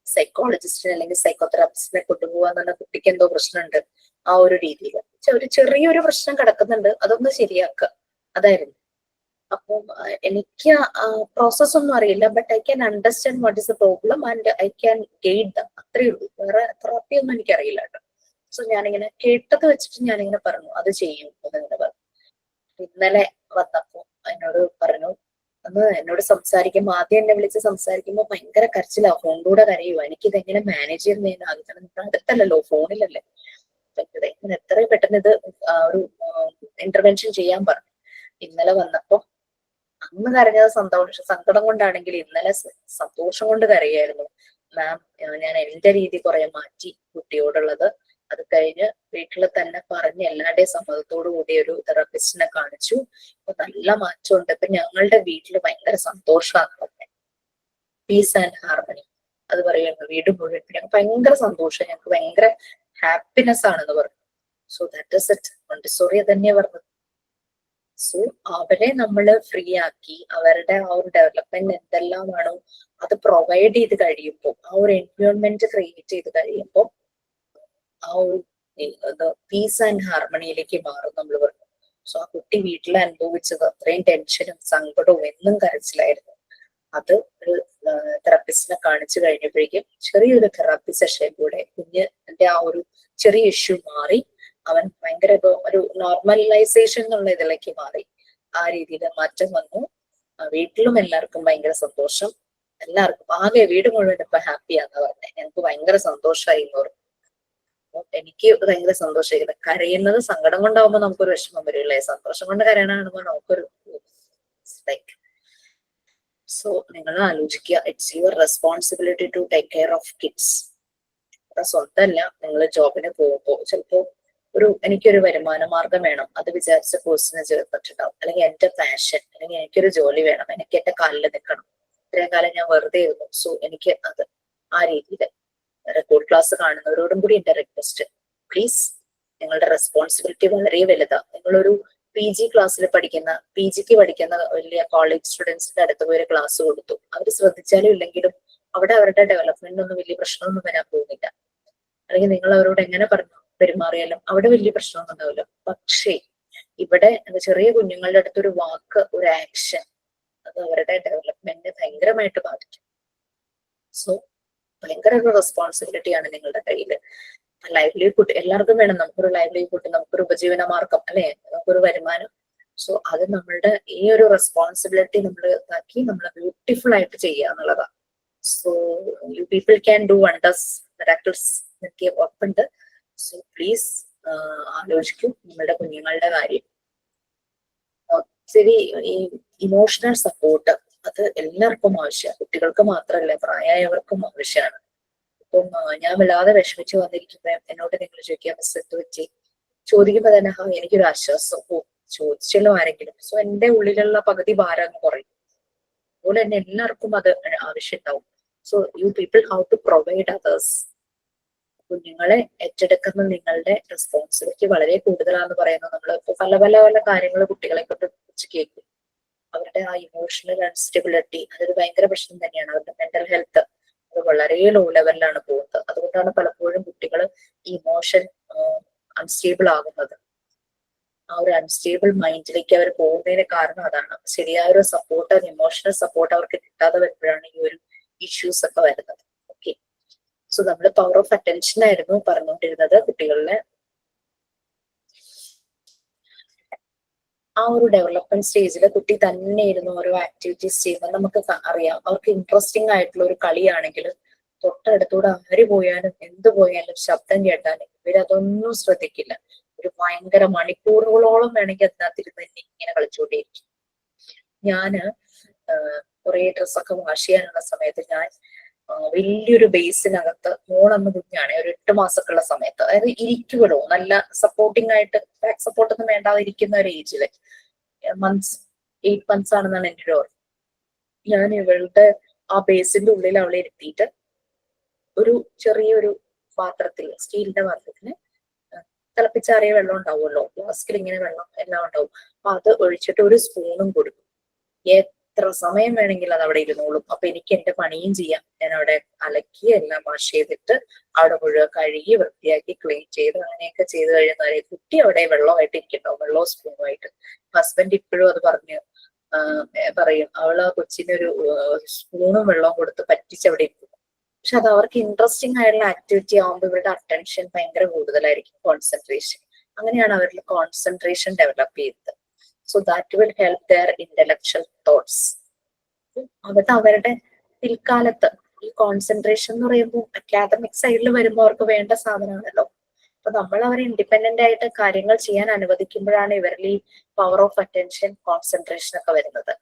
സൈക്കോളജിസ്റ്റിനെ അല്ലെങ്കിൽ സൈക്കോതെറാപ്പിസ്റ്റിനെ കൊണ്ടുപോകാന്ന് പറഞ്ഞ കുട്ടിക്ക് എന്തോ പ്രശ്നമുണ്ട് ആ ഒരു രീതിയിൽ. ഒരു ചെറിയൊരു പ്രശ്നം കിടക്കുന്നുണ്ട്, അതൊന്ന് ശരിയാക്കുക, അതായിരുന്നു. അപ്പം എനിക്ക് പ്രോസസ് ഒന്നും അറിയില്ല, but I can understand what is the problem and I can guide dum, അത്രേ ഉള്ളൂ. വേറെ തെറാപ്പി ഒന്നും എനിക്കറിയില്ല കേട്ടോ. സോ ഞാനിങ്ങനെ കേട്ടത് വെച്ചിട്ട് ഞാനിങ്ങനെ പറഞ്ഞു അത് ചെയ്യും എന്നിങ്ങനെ പറഞ്ഞു. ഇന്നലെ വന്നപ്പോ എന്നോട് പറഞ്ഞു, എന്നോട് സംസാരിക്കുമ്പോ ആദ്യം എന്നെ വിളിച്ച് സംസാരിക്കുമ്പോ ഭയങ്കര കരച്ചിലാ, ഫോണിലൂടെ കരയുക, എനിക്കിത് എങ്ങനെ മാനേജ് ചെയ്യുന്നതിന് ആഗ്രഹം, അടുത്തല്ലല്ലോ, ഫോണിലല്ലേ, ഇങ്ങനെ എത്രയും പെട്ടെന്ന് ഇത് ഒരു ഇന്റർവെൻഷൻ ചെയ്യാൻ പറഞ്ഞു. ഇന്നലെ വന്നപ്പോ അന്ന് കരഞ്ഞത് സങ്കടം കൊണ്ടാണെങ്കിൽ ഇന്നലെ സന്തോഷം കൊണ്ട് കരയായിരുന്നു. മാം, ഞാൻ എന്റെ രീതി കുറെ മാറ്റി കുട്ടിയോടുള്ളത്. അത് കഴിഞ്ഞ് വീട്ടിൽ തന്നെ പറഞ്ഞ് എല്ലാവരുടെയും സമ്മതത്തോടു കൂടി ഒരു തെറാപ്പിസ്റ്റിനെ കാണിച്ചു. അപ്പൊ നല്ല മാറ്റമുണ്ട്. ഇപ്പൊ ഞങ്ങളുടെ വീട്ടിൽ ഭയങ്കര സന്തോഷമാണ് പറഞ്ഞത്, പീസ് ആൻഡ് ഹാർമണി. അത് പറയുന്നു വീട് മുഴുവൻ ഞങ്ങൾക്ക് ഭയങ്കര സന്തോഷം, ഞങ്ങൾക്ക് ഭയങ്കര ഹാപ്പിനെസ് ആണെന്ന് പറഞ്ഞു. So that is it. Montessori തന്നെ പറഞ്ഞത്. സോ അവരെ നമ്മൾ ഫ്രീ ആക്കി അവരുടെ ആ ഒരു ഡെവലപ്മെന്റ് എന്തെല്ലാമാണോ അത് പ്രൊവൈഡ് ചെയ്ത് കഴിയുമ്പോൾ, ആ ഒരു എൻവയോൺമെന്റ് ക്രിയേറ്റ് ചെയ്ത് കഴിയുമ്പോൾ ആ ഒരു പീസ് ആൻഡ് ഹാർമണിയിലേക്ക് മാറും നമ്മൾ പറഞ്ഞു. സോ ആ കുട്ടി വീട്ടിൽ അനുഭവിച്ചത് അത്രയും ടെൻഷനും സങ്കടവും എന്നും കരച്ചിലായിരുന്നു. അത് ഒരു തെറാപ്പിസ്റ്റിനെ കാണിച്ചു കഴിഞ്ഞപ്പോഴേക്കും ചെറിയൊരു തെറാപ്പി സെഷൻ കൂടെ കുഞ്ഞിന്റെ ആ ഒരു ചെറിയ ഇഷ്യൂ മാറി, അവൻ ഭയങ്കര ഒരു നോർമലൈസേഷൻ എന്നുള്ള ഇതിലേക്ക് മാറി. ആ രീതിയിൽ മാറ്റം വന്നു. വീട്ടിലും എല്ലാവർക്കും ഭയങ്കര സന്തോഷം, എല്ലാവർക്കും ആകെ വീട് മുഴുവൻ ഇപ്പൊ ഹാപ്പിയാന്ന് പറഞ്ഞത്. ഞങ്ങൾക്ക് ഭയങ്കര സന്തോഷമായി എന്ന് പറഞ്ഞു. എനിക്ക് ഭയങ്കര സന്തോഷമായിരുന്നു. കരയുന്നത് സങ്കടം കൊണ്ടാവുമ്പോ നമുക്കൊരു വിഷമം വരില്ലേ, സന്തോഷം കൊണ്ട് കരയണമാകുമ്പോ നമുക്കൊരു ലൈക്ക്. സോ നിങ്ങൾ ആലോചിക്കുക, it's your responsibility to take care of kids. ഇപ്പൊ സ്വന്തമല്ല, നിങ്ങൾ ജോബിന് പോകുമ്പോൾ ചിലപ്പോ എനിക്കൊരു വരുമാന മാർഗം വേണം, അത് വിചാരിച്ച കോഴ്സിന് ചേർന്നിട്ടുണ്ടാവും. അല്ലെങ്കിൽ എന്റെ പാഷൻ, അല്ലെങ്കിൽ എനിക്കൊരു ജോലി വേണം, എനിക്ക് എന്റെ കാലിൽ നിൽക്കണം, ഇത്രയും കാലം ഞാൻ വെറുതെ ഇരുന്നു, സോ എനിക്ക് അത് ആ രീതിയിൽ. റെക്കോർഡ് ക്ലാസ് കാണുന്നവരോടും കൂടി എന്റെ റിക്വസ്റ്റ്, പ്ലീസ് നിങ്ങളുടെ റെസ്പോൺസിബിലിറ്റി വളരെ വലുതാണ്. നിങ്ങളൊരു PG ക്ലാസ്സിൽ പഠിക്കുന്ന, PGക്ക് പഠിക്കുന്ന വലിയ കോളേജ് സ്റ്റുഡൻസിന്റെ അടുത്ത് പോയി ഒരു ക്ലാസ് കൊടുത്തു, അവർ ശ്രദ്ധിച്ചാലും ഇല്ലെങ്കിലും അവിടെ അവരുടെ ഡെവലപ്മെന്റിനൊന്നും വലിയ പ്രശ്നമൊന്നും വരാൻ പോകുന്നില്ല. അല്ലെങ്കിൽ നിങ്ങൾ അവരോട് എങ്ങനെ പെരുമാറിയാലും അവിടെ വലിയ പ്രശ്നമൊന്നും ഉണ്ടാവില്ല. പക്ഷേ ഇവിടെ ചെറിയ കുഞ്ഞുങ്ങളുടെ അടുത്തൊരു വാക്ക്, ഒരു ആക്ഷൻ, അത് അവരുടെ ഡെവലപ്മെന്റിനെ ഭയങ്കരമായിട്ട് ബാധിക്കും. സോ ഭയങ്കര ഒരു റെസ്പോൺസിബിലിറ്റിയാണ് നിങ്ങളുടെ കയ്യിൽ. ലൈവ്ലിഹുഡ് എല്ലാവർക്കും വേണം, നമുക്കൊരു ലൈവ്ലിഹുഡ്, നമുക്കൊരു ഉപജീവന മാർഗം, അല്ലെ, നമുക്കൊരു വരുമാനം. സോ അത് നമ്മളുടെ ഈ ഒരു റെസ്പോൺസിബിലിറ്റി നമ്മൾ ഇതാക്കി നമ്മൾ ബ്യൂട്ടിഫുൾ ആയിട്ട് ചെയ്യുക എന്നുള്ളതാണ്. So you people can do wonders, miracles എന്നൊക്കെ ഉറപ്പുണ്ട്. സോ പ്ലീസ് ആലോചിക്കൂ നിങ്ങളുടെ കുഞ്ഞുങ്ങളുടെ കാര്യം. ഒത്തിരി ഈ ഇമോഷണൽ സപ്പോർട്ട് അത് എല്ലാവർക്കും ആവശ്യമാണ്, കുട്ടികൾക്ക് മാത്രമല്ല പ്രായമായവർക്കും ആവശ്യമാണ്. ഇപ്പം ഞാൻ വല്ലാതെ വിഷമിച്ച് വന്നിരിക്കുമ്പോ എന്നോട് നിങ്ങൾ ചോദിക്കുക മിസ് എന്ത് പറ്റി ചോദിക്കുമ്പോ തന്നെ എനിക്കൊരു ആശ്വാസം, ചോദിച്ചല്ലോ ആരെങ്കിലും. സോ എന്റെ ഉള്ളിലുള്ള പകുതി ഭാരം അങ്ങ് കുറയും. അതുപോലെ തന്നെ എല്ലാവർക്കും അത് ആവശ്യം ഉണ്ടാവും. So you people how to provide others. കുഞ്ഞുങ്ങളെ ഏറ്റെടുക്കുന്ന നിങ്ങളുടെ റെസ്പോൺസിബിലിറ്റി വളരെ കൂടുതലാന്ന് പറയുന്നത്. നമ്മൾ ഇപ്പൊ പല പല പല കാര്യങ്ങൾ കുട്ടികളെ കൊണ്ട് കേൾക്കും. അവരുടെ ആ ഇമോഷണൽ അൺസ്റ്റെബിലിറ്റി അതൊരു ഭയങ്കര പ്രശ്നം തന്നെയാണ്. അവരുടെ മെന്റൽ ഹെൽത്ത് അത് വളരെ ലോ ലെവലിലാണ് പോകുന്നത്. അതുകൊണ്ടാണ് പലപ്പോഴും കുട്ടികൾ ഇമോഷൻ അൺസ്റ്റേബിൾ ആകുന്നത്. ആ ഒരു അൺസ്റ്റേബിൾ മൈൻഡിലേക്ക് അവർ പോകുന്നതിന് കാരണം അതാണ്. ശരിയായ ഒരു സപ്പോർട്ട്, ഇമോഷണൽ സപ്പോർട്ട് അവർക്ക് കിട്ടാതെ വരുമ്പോഴാണ് ഈ ഒരു ഇഷ്യൂസ് ഒക്കെ വരുന്നത്. ഓക്കെ, സോ നമ്മൾ പവർ ഓഫ് അറ്റൻഷൻ ആയിരുന്നു പറഞ്ഞുകൊണ്ടിരുന്നത്. കുട്ടികളിലെ ആ ഒരു ഡെവലപ്മെന്റ് സ്റ്റേജിൽ കുട്ടി തന്നെ ഇരുന്ന് ഓരോ ആക്ടിവിറ്റീസ് ചെയ്യുമ്പോൾ നമുക്ക് അറിയാം, അവർക്ക് ഇൻട്രസ്റ്റിംഗ് ആയിട്ടുള്ള ഒരു കളിയാണെങ്കിൽ തൊട്ടടുത്തൂടെ ആര് പോയാലും എന്ത് പോയാലും ശബ്ദം കേട്ടാലും ഇവരതൊന്നും ശ്രദ്ധിക്കില്ല. ഒരു ഭയങ്കര മണിക്കൂറുകളോളം വേണമെങ്കിൽ അതിനകത്തിരുന്ന് ഇങ്ങനെ കളിച്ചുകൊണ്ടേയിരിക്കും. ഞാന് കുറെ ഡ്രസ്സൊക്കെ വാഷ് ചെയ്യാനുള്ള സമയത്ത് ഞാൻ വലിയൊരു ബേസിനകത്ത് മോളന്ന് കുഞ്ഞാണ്, ഒരു 8 മാസമൊക്കെയുള്ള സമയത്ത്, അതായത് ഇരിക്കുമല്ലോ നല്ല സപ്പോർട്ടിംഗ് ആയിട്ട്, ബാക്ക് സപ്പോർട്ടൊന്നും വേണ്ടാതെ ഇരിക്കുന്ന ഒരു ഏജില്, 8 months ആണെന്നാണ് എൻ്റെ ഒരു ഓർമ്മ. ഞാൻ ഇവളുടെ ആ ബേസിന്റെ ഉള്ളിൽ അവളെ ഇരുത്തിയിട്ട് ഒരു ചെറിയൊരു പാത്രത്തിൽ, സ്റ്റീലിന്റെ പാത്രത്തിന് തിളപ്പിച്ചാറിയ വെള്ളം ഉണ്ടാവുമല്ലോ, ഫ്ലാസ്കിൽ ഇങ്ങനെ വെള്ളം എല്ലാം ഉണ്ടാവും, അപ്പൊ അത് ഒഴിച്ചിട്ട് ഒരു സ്പൂണും കൊടുക്കും. എത്ര സമയം വേണമെങ്കിൽ അത് അവിടെ ഇരുന്നോളും. അപ്പൊ എനിക്ക് എന്റെ പണിയും ചെയ്യാം. ഞാൻ അവിടെ അലക്കി എല്ലാം വാഷ് ചെയ്തിട്ട് അവിടെ മുഴുവൻ കഴുകി വൃത്തിയാക്കി ക്ലീൻ ചെയ്ത് അങ്ങനെയൊക്കെ ചെയ്ത് കഴിയുന്നവരെ കുട്ടി അവിടെ വെള്ളമായിട്ട് ഇരിക്കണ്ടാവും, വെള്ളവും സ്പൂണുമായിട്ട്. ഹസ്ബൻഡ് ഇപ്പോഴും അത് പറയും, അവള് ആ കൊച്ചിനൊരു സ്പൂണും വെള്ളവും കൊടുത്ത് പറ്റിച്ചവിടെ ഇരിക്കും. പക്ഷെ അത് അവർക്ക് ഇൻട്രസ്റ്റിംഗ് ആയിട്ടുള്ള ആക്ടിവിറ്റി ആവുമ്പോൾ ഇവരുടെ അറ്റൻഷൻ ഭയങ്കര കൂടുതലായിരിക്കും, കോൺസെൻട്രേഷൻ. അങ്ങനെയാണ് അവരുടെ കോൺസെൻട്രേഷൻ ഡെവലപ്പ് ചെയ്തത്. So that will help their intellectual thoughts. അത് അവരുടെ പിൽക്കാലത്ത് ഈ കോൺസെൻട്രേഷൻ എന്ന് പറയുമ്പോൾ അക്കാദമിക് സൈഡിൽ വരുമ്പോൾ അവർക്ക് വേണ്ട സാധനമാണല്ലോ. അപ്പൊ നമ്മൾ അവരെ ഇൻഡിപെൻഡന്റ് ആയിട്ട് കാര്യങ്ങൾ ചെയ്യാൻ അനുവദിക്കുമ്പോഴാണ് ഇവരിൽ ഈ പവർ ഓഫ് അറ്റൻഷൻ, കോൺസെൻട്രേഷൻ ഒക്കെ വരുന്നത്.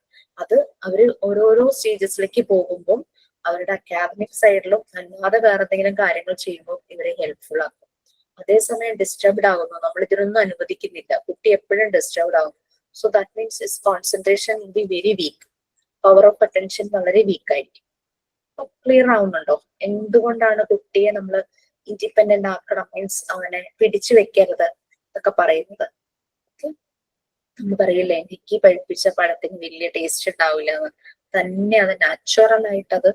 അത് അവര് ഓരോരോ സ്റ്റേജസിലേക്ക് പോകുമ്പോൾ അവരുടെ അക്കാദമിക് സൈഡിലും അല്ലാതെ വേറെ എന്തെങ്കിലും കാര്യങ്ങൾ ചെയ്യുമ്പോൾ ഇവരെ ഹെൽപ്ഫുൾ ആക്കും. അതേസമയം ഡിസ്റ്റർബ്ഡ് ആകുന്നു, നമ്മൾ ഇതിനൊന്നും അനുവദിക്കുന്നില്ല, കുട്ടി എപ്പോഴും ഡിസ്റ്റർബ്ഡ് ആകും. So that means is concentration will be very weak, power of attention വളരെ വീക്ക് ആയിരിക്കും. ക്ലിയർ ആവുന്നുണ്ടോ എന്തുകൊണ്ടാണ് കുട്ടിയെ നമ്മൾ ഇൻഡിപെൻഡന്റ് ആക്കണം, മീൻസ് അവനെ പിടിച്ചു വെക്കരുത് എന്നൊക്കെ പറയുന്നത്? നമ്മൾ പറയില്ലേ, എനിക്ക് പഴുപ്പിച്ച പഴത്തിന് വലിയ ടേസ്റ്റ് ഉണ്ടാവില്ല എന്ന്, തന്നെ അത് നാച്ചുറൽ ആയിട്ട് അത്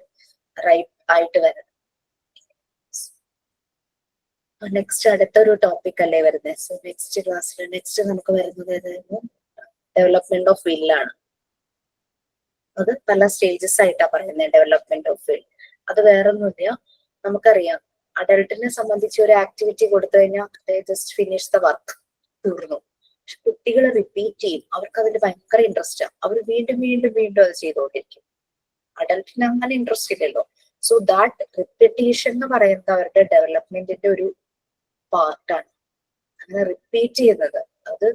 റൈപ്പ് ആയിട്ട് വരണം. നെക്സ്റ്റ് അടുത്തൊരു ടോപ്പിക് അല്ലേ വരുന്നത്. സോ നെക്സ്റ്റ് ക്ലാസ്സിൽ നെക്സ്റ്റ് നമുക്ക് വരുന്നത് ഡെവലപ്മെന്റ് ഓഫ് വില്ലാണ്. അത് പല സ്റ്റേജസ് ആയിട്ടാ പറയുന്നത് ഡെവലപ്മെന്റ് ഓഫ് വിൽ. അത് വേറൊന്നുമില്ല, നമുക്കറിയാം അഡൾട്ടിനെ സംബന്ധിച്ച് ഒരു ആക്ടിവിറ്റി കൊടുത്തു കഴിഞ്ഞാൽ ജസ്റ്റ് ഫിനിഷ് ദ വർക്ക്, തീർന്നു. പക്ഷെ കുട്ടികൾ റിപ്പീറ്റ് ചെയ്യും, അവർക്ക് അതിൽ ഭയങ്കര ഇൻട്രസ്റ്റ് ആണ്, അവർ വീണ്ടും വീണ്ടും വീണ്ടും അത് ചെയ്തുകൊണ്ടിരിക്കും. അഡൾട്ടിന് അങ്ങനെ ഇൻട്രസ്റ്റ് ഇല്ലല്ലോ. സോ ദാറ്റ് റിപ്പീറ്റേഷൻ എന്ന് പറയുന്നത് അവരുടെ ഡെവലപ്മെന്റിന്റെ ഒരു പാർട്ടാണ്. അങ്ങനെ റിപ്പീറ്റ് ചെയ്യുന്നത്, അത്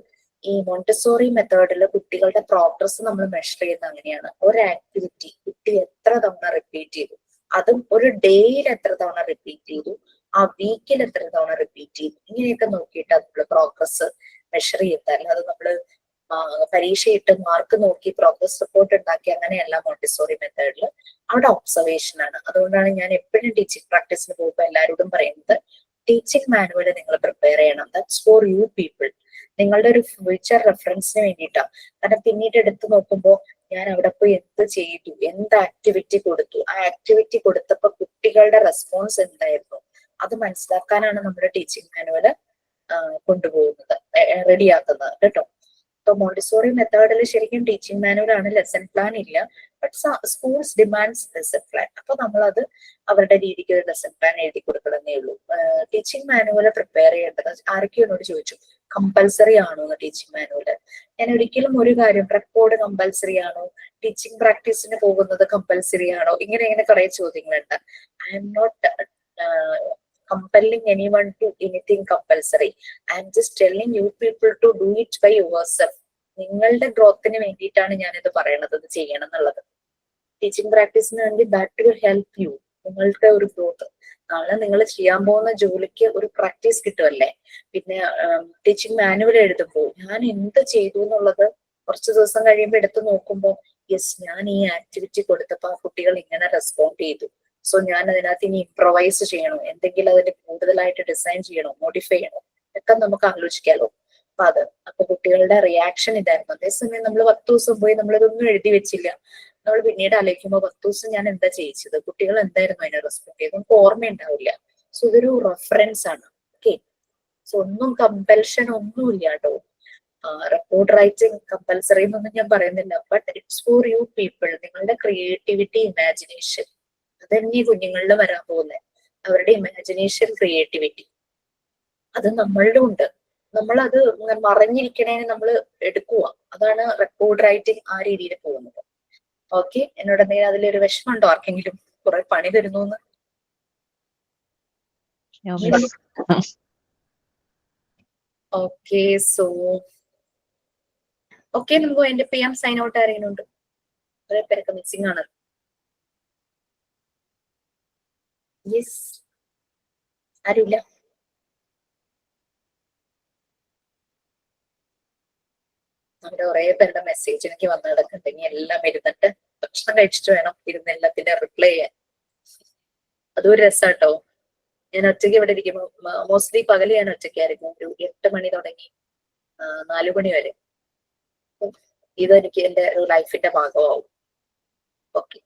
ഈ മോണ്ടിസോറി മെത്തേഡിൽ കുട്ടികളുടെ പ്രോഗ്രസ് നമ്മൾ മെഷർ ചെയ്യുന്നത് അങ്ങനെയാണ്. ഒരു ആക്ടിവിറ്റി കുട്ടി എത്ര തവണ റിപ്പീറ്റ് ചെയ്തു, അതും ഒരു ഡേയിൽ എത്ര തവണ റിപ്പീറ്റ് ചെയ്തു, ആ വീക്കിൽ എത്ര തവണ റിപ്പീറ്റ് ചെയ്തു, ഇങ്ങനെയൊക്കെ നോക്കിയിട്ട് നമ്മൾ പ്രോഗ്രസ് മെഷർ ചെയ്താൽ, അല്ലാതെ നമ്മള് പരീക്ഷയിട്ട് മാർക്ക് നോക്കി പ്രോഗ്രസ് റിപ്പോർട്ട് ഉണ്ടാക്കി അങ്ങനെയല്ല മോണ്ടിസോറി മെത്തേഡിൽ. അവിടെ ഒബ്സർവേഷൻ ആണ്. അതുകൊണ്ടാണ് ഞാൻ എപ്പോഴും ടീച്ചിങ് പ്രാക്ടീസിന് പോകുമ്പോൾ എല്ലാവരോടും പറയുന്നത് ടീച്ചിങ് മാനുവൽ നിങ്ങൾ പ്രിപ്പയർ ചെയ്യണം. ദാറ്റ്സ് ഫോർ യു പീപ്പിൾ, നിങ്ങളുടെ ഒരു ഫ്യൂച്ചർ റെഫറൻസിന് വേണ്ടിയിട്ടാണ്. കാരണം പിന്നീട് എടുത്തു നോക്കുമ്പോൾ ഞാൻ അവിടെ പോയി എന്ത് ചെയ്തു, എന്ത് ആക്ടിവിറ്റി കൊടുത്തു, ആ ആക്ടിവിറ്റി കൊടുത്തപ്പോൾ കുട്ടികളുടെ റെസ്പോൺസ് എന്തായിരുന്നു, അത് മനസ്സിലാക്കാനാണ് നമ്മുടെ ടീച്ചിങ് മാനുവല് കൊണ്ടുപോകുന്നത്, റെഡിയാക്കുന്നത് കേട്ടോ. ഇപ്പൊ മോണ്ടിസോറി മെത്തേഡിൽ ശരിക്കും ടീച്ചിങ് മാനുവൽ ആണ്, ലെസൺ പ്ലാൻ ഇല്ല. But schools demands lesson plan. അപ്പൊ നമ്മളത് അവരുടെ രീതിക്ക് ഒരു ലെസൺ പ്ലാൻ എഴുതി കൊടുക്കണമെന്നേ ഉള്ളൂ. ടീച്ചിങ് മാനുവൽ പ്രിപ്പയർ ചെയ്യേണ്ടത് ആരൊക്കെയോ എന്നോട് ചോദിച്ചു, കമ്പൽസറി ആണോ എന്ന് ടീച്ചിങ് മാനുവൽ. ഞാൻ ഒരിക്കലും ഒരു കാര്യം, റെക്കോർഡ് കമ്പൽസറി ആണോ, ടീച്ചിങ് പ്രാക്ടീസിന് പോകുന്നത് കമ്പൽസറി ആണോ, ഇങ്ങനെ കുറെ ചോദ്യങ്ങളുണ്ട്. I am not compelling anyone to anything compulsory. I am just telling you people to do it by yourself. നിങ്ങളുടെ ഗ്രോത്തിന് വേണ്ടിയിട്ടാണ് ഞാനിത് പറയണത്, ഇത് ചെയ്യണം എന്നുള്ളത്. ടീച്ചിങ് പ്രാക്ടീസിന് വേണ്ടി ദാറ്റ് വിൽ ഹെൽപ്പ് യു, നിങ്ങളുടെ ഒരു ഗ്രോത്ത്. നാളെ നിങ്ങൾ ചെയ്യാൻ പോകുന്ന ജോലിക്ക് ഒരു പ്രാക്ടീസ് കിട്ടുമല്ലേ. പിന്നെ ടീച്ചിങ് മാനുവൽ എഴുതുമ്പോൾ ഞാൻ എന്ത് ചെയ്തു എന്നുള്ളത് കുറച്ച് ദിവസം കഴിയുമ്പോൾ എടുത്ത് നോക്കുമ്പോൾ, യെസ് ഞാൻ ഈ ആക്ടിവിറ്റി കൊടുത്തപ്പോൾ ആ കുട്ടികൾ ഇങ്ങനെ റെസ്പോണ്ട് ചെയ്തു, സോ ഞാൻ അതിനകത്ത് ഇനി ഇംപ്രൊവൈസ് ചെയ്യണോ, എന്തെങ്കിലും അതിന് കൂടുതലായിട്ട് ഡിസൈൻ ചെയ്യണോ, മോഡിഫൈ ചെയ്യണോ, ഒക്കെ നമുക്ക് ആലോചിക്കാമല്ലോ. അപ്പൊ കുട്ടികളുടെ റിയാക്ഷൻ ഇതായിരുന്നു. അതേസമയം നമ്മൾ 10 ദിവസം പോയി നമ്മളിതൊന്നും എഴുതി വെച്ചില്ല, നമ്മൾ പിന്നീട് ആലോചിക്കുമ്പോൾ 10 ദിവസം ഞാൻ എന്താ ചെയ്യിച്ചത്, കുട്ടികൾ എന്തായിരുന്നു അതിനെ റെസ്പോണ്ട് ചെയ്ത്, നമുക്ക് ഓർമ്മയുണ്ടാവില്ല. സോ ഇതൊരു റെഫറൻസ് ആണ്. ഓക്കെ, സോ ഒന്നും കമ്പൽഷൻ ഒന്നുമില്ല കേട്ടോ. റെക്കോർഡ് റൈറ്റിംഗ് കമ്പൽസറി എന്നൊന്നും ഞാൻ പറയുന്നില്ല. But it's for you people. നിങ്ങളുടെ ക്രിയേറ്റിവിറ്റി, ഇമാജിനേഷൻ, അതന്നെ കുഞ്ഞുങ്ങളിൽ വരാൻ പോകുന്നത്. അവരുടെ ഇമാജിനേഷൻ, ക്രിയേറ്റിവിറ്റി, അത് നമ്മളുടെ ഉണ്ട്. നമ്മളത് മറഞ്ഞിരിക്കണേന് നമ്മൾ എടുക്കുക. അതാണ് റെക്കോർഡ് റൈറ്റിംഗ് ആ രീതിയിൽ പോകുന്നത്. ഓക്കെ, എന്നോട് എന്തെങ്കിലും അതിലൊരു വിഷമമുണ്ടോ ആർക്കെങ്കിലും, കുറെ പണി തരുന്നു എന്ന്? No, miss. Okay, so okay, നമുക്ക് എന്റെ PM സൈൻ ഔട്ട് ആരെങ്കിലും ഉണ്ട്? കുറെ പേരൊക്കെ മിസ്സിംഗ് ആണ്. യെസ്, ആരുമില്ല. നമ്മുടെ കുറെ പേരുടെ മെസ്സേജ് എനിക്ക് വന്നു കിടക്കുന്നുണ്ടെങ്കിൽ എല്ലാം ഇരുന്നിട്ട് ഭക്ഷണം കഴിച്ചിട്ട് വേണം ഇരുന്ന് എല്ലാത്തിന്റെ റിപ്ലൈ ചെയ്യാൻ. അതും ഒരു രസാട്ടോ. ഞാൻ ഒറ്റയ്ക്ക് ഇവിടെ ഇരിക്കുമ്പോൾ, മോസ്റ്റ്ലി പകല് ഞാൻ ഒറ്റയ്ക്കായിരിക്കും, ഒരു 8 മണി തുടങ്ങി 4 മണി വരെ. ഇതെനിക്ക് എന്റെ ലൈഫിന്റെ ഭാഗമാവും. ഓക്കെ,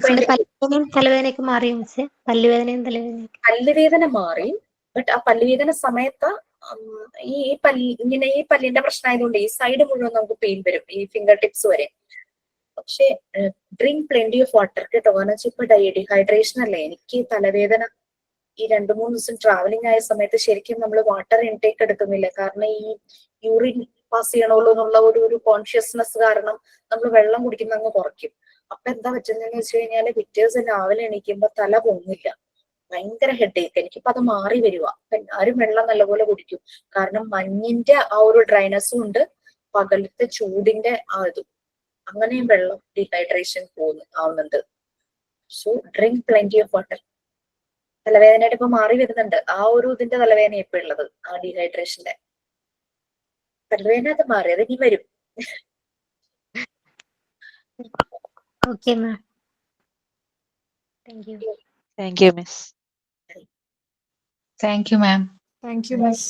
പല്ലുവേദനയും തലവേദനയൊക്കെ മാറിയോ മിസ്സേ? പല്ലുവേദനയും തലവേദനയും പല്ലുവേദന മാറി. ബട്ട് ആ പല്ലുവേദന സമയത്ത് ഈ പല്ലിന്റെ പ്രശ്നമായതുകൊണ്ട് ഈ സൈഡ് മുഴുവൻ നമുക്ക് പെയിൻ വരും, ഈ ഫിംഗർ ടിപ്സ് വരെ. പക്ഷെ ഡ്രിങ്ക് പ്ലെന്റി ഓഫ് വാട്ടർ കേട്ടോ. കാരണം വെച്ചാൽ ഇപ്പൊ ഡീഹൈഡ്രേഷൻ അല്ലേ. എനിക്ക് തലവേദന ഈ 2-3 ദിവസം ട്രാവലിംഗ് ആയ സമയത്ത് ശരിക്കും നമ്മൾ വാട്ടർ ഇൻടേക്ക് എടുക്കുന്നില്ല. കാരണം ഈ യൂറിൻ പാസ് ചെയ്യണമല്ലോ എന്നുള്ള ഒരു കോൺഷ്യസ്നെസ് കാരണം നമ്മൾ വെള്ളം കുടിക്കുന്ന അങ്ങ് കുറയ്ക്കും. അപ്പൊ എന്താ പറ്റുന്നതെന്ന് വെച്ച് കഴിഞ്ഞാല് പിറ്റേ ദിവസം രാവിലെ എണീക്കുമ്പോ തല പൊങ്ങില്ല, ഭയങ്കര ഹെഡേക്ക്. എനിക്കിപ്പോ അത് മാറി വരുക. എല്ലാവരും വെള്ളം നല്ലപോലെ കുടിക്കും. കാരണം മഞ്ഞിന്റെ ആ ഒരു ഡ്രൈനസ്സും ഉണ്ട്, പകലത്തെ ചൂടിന്റെ ആ ഇതും, അങ്ങനെയും വെള്ളം ഡീഹൈഡ്രേഷൻ ആവുന്നുണ്ട്. So drink plenty of water. തലവേദനയുടെ ഇപ്പൊ മാറി വരുന്നുണ്ട്. ആ ഒരു ഇതിന്റെ തലവേദന ഇപ്പൊ ഉള്ളത്, ആ ഡീഹൈഡ്രേഷന്റെ തലവേദന. അത് മാറി, അത് ഇനി വരും. Okay ma'am, thank you. Thank you, miss. Thank you, ma'am. Thank you, miss.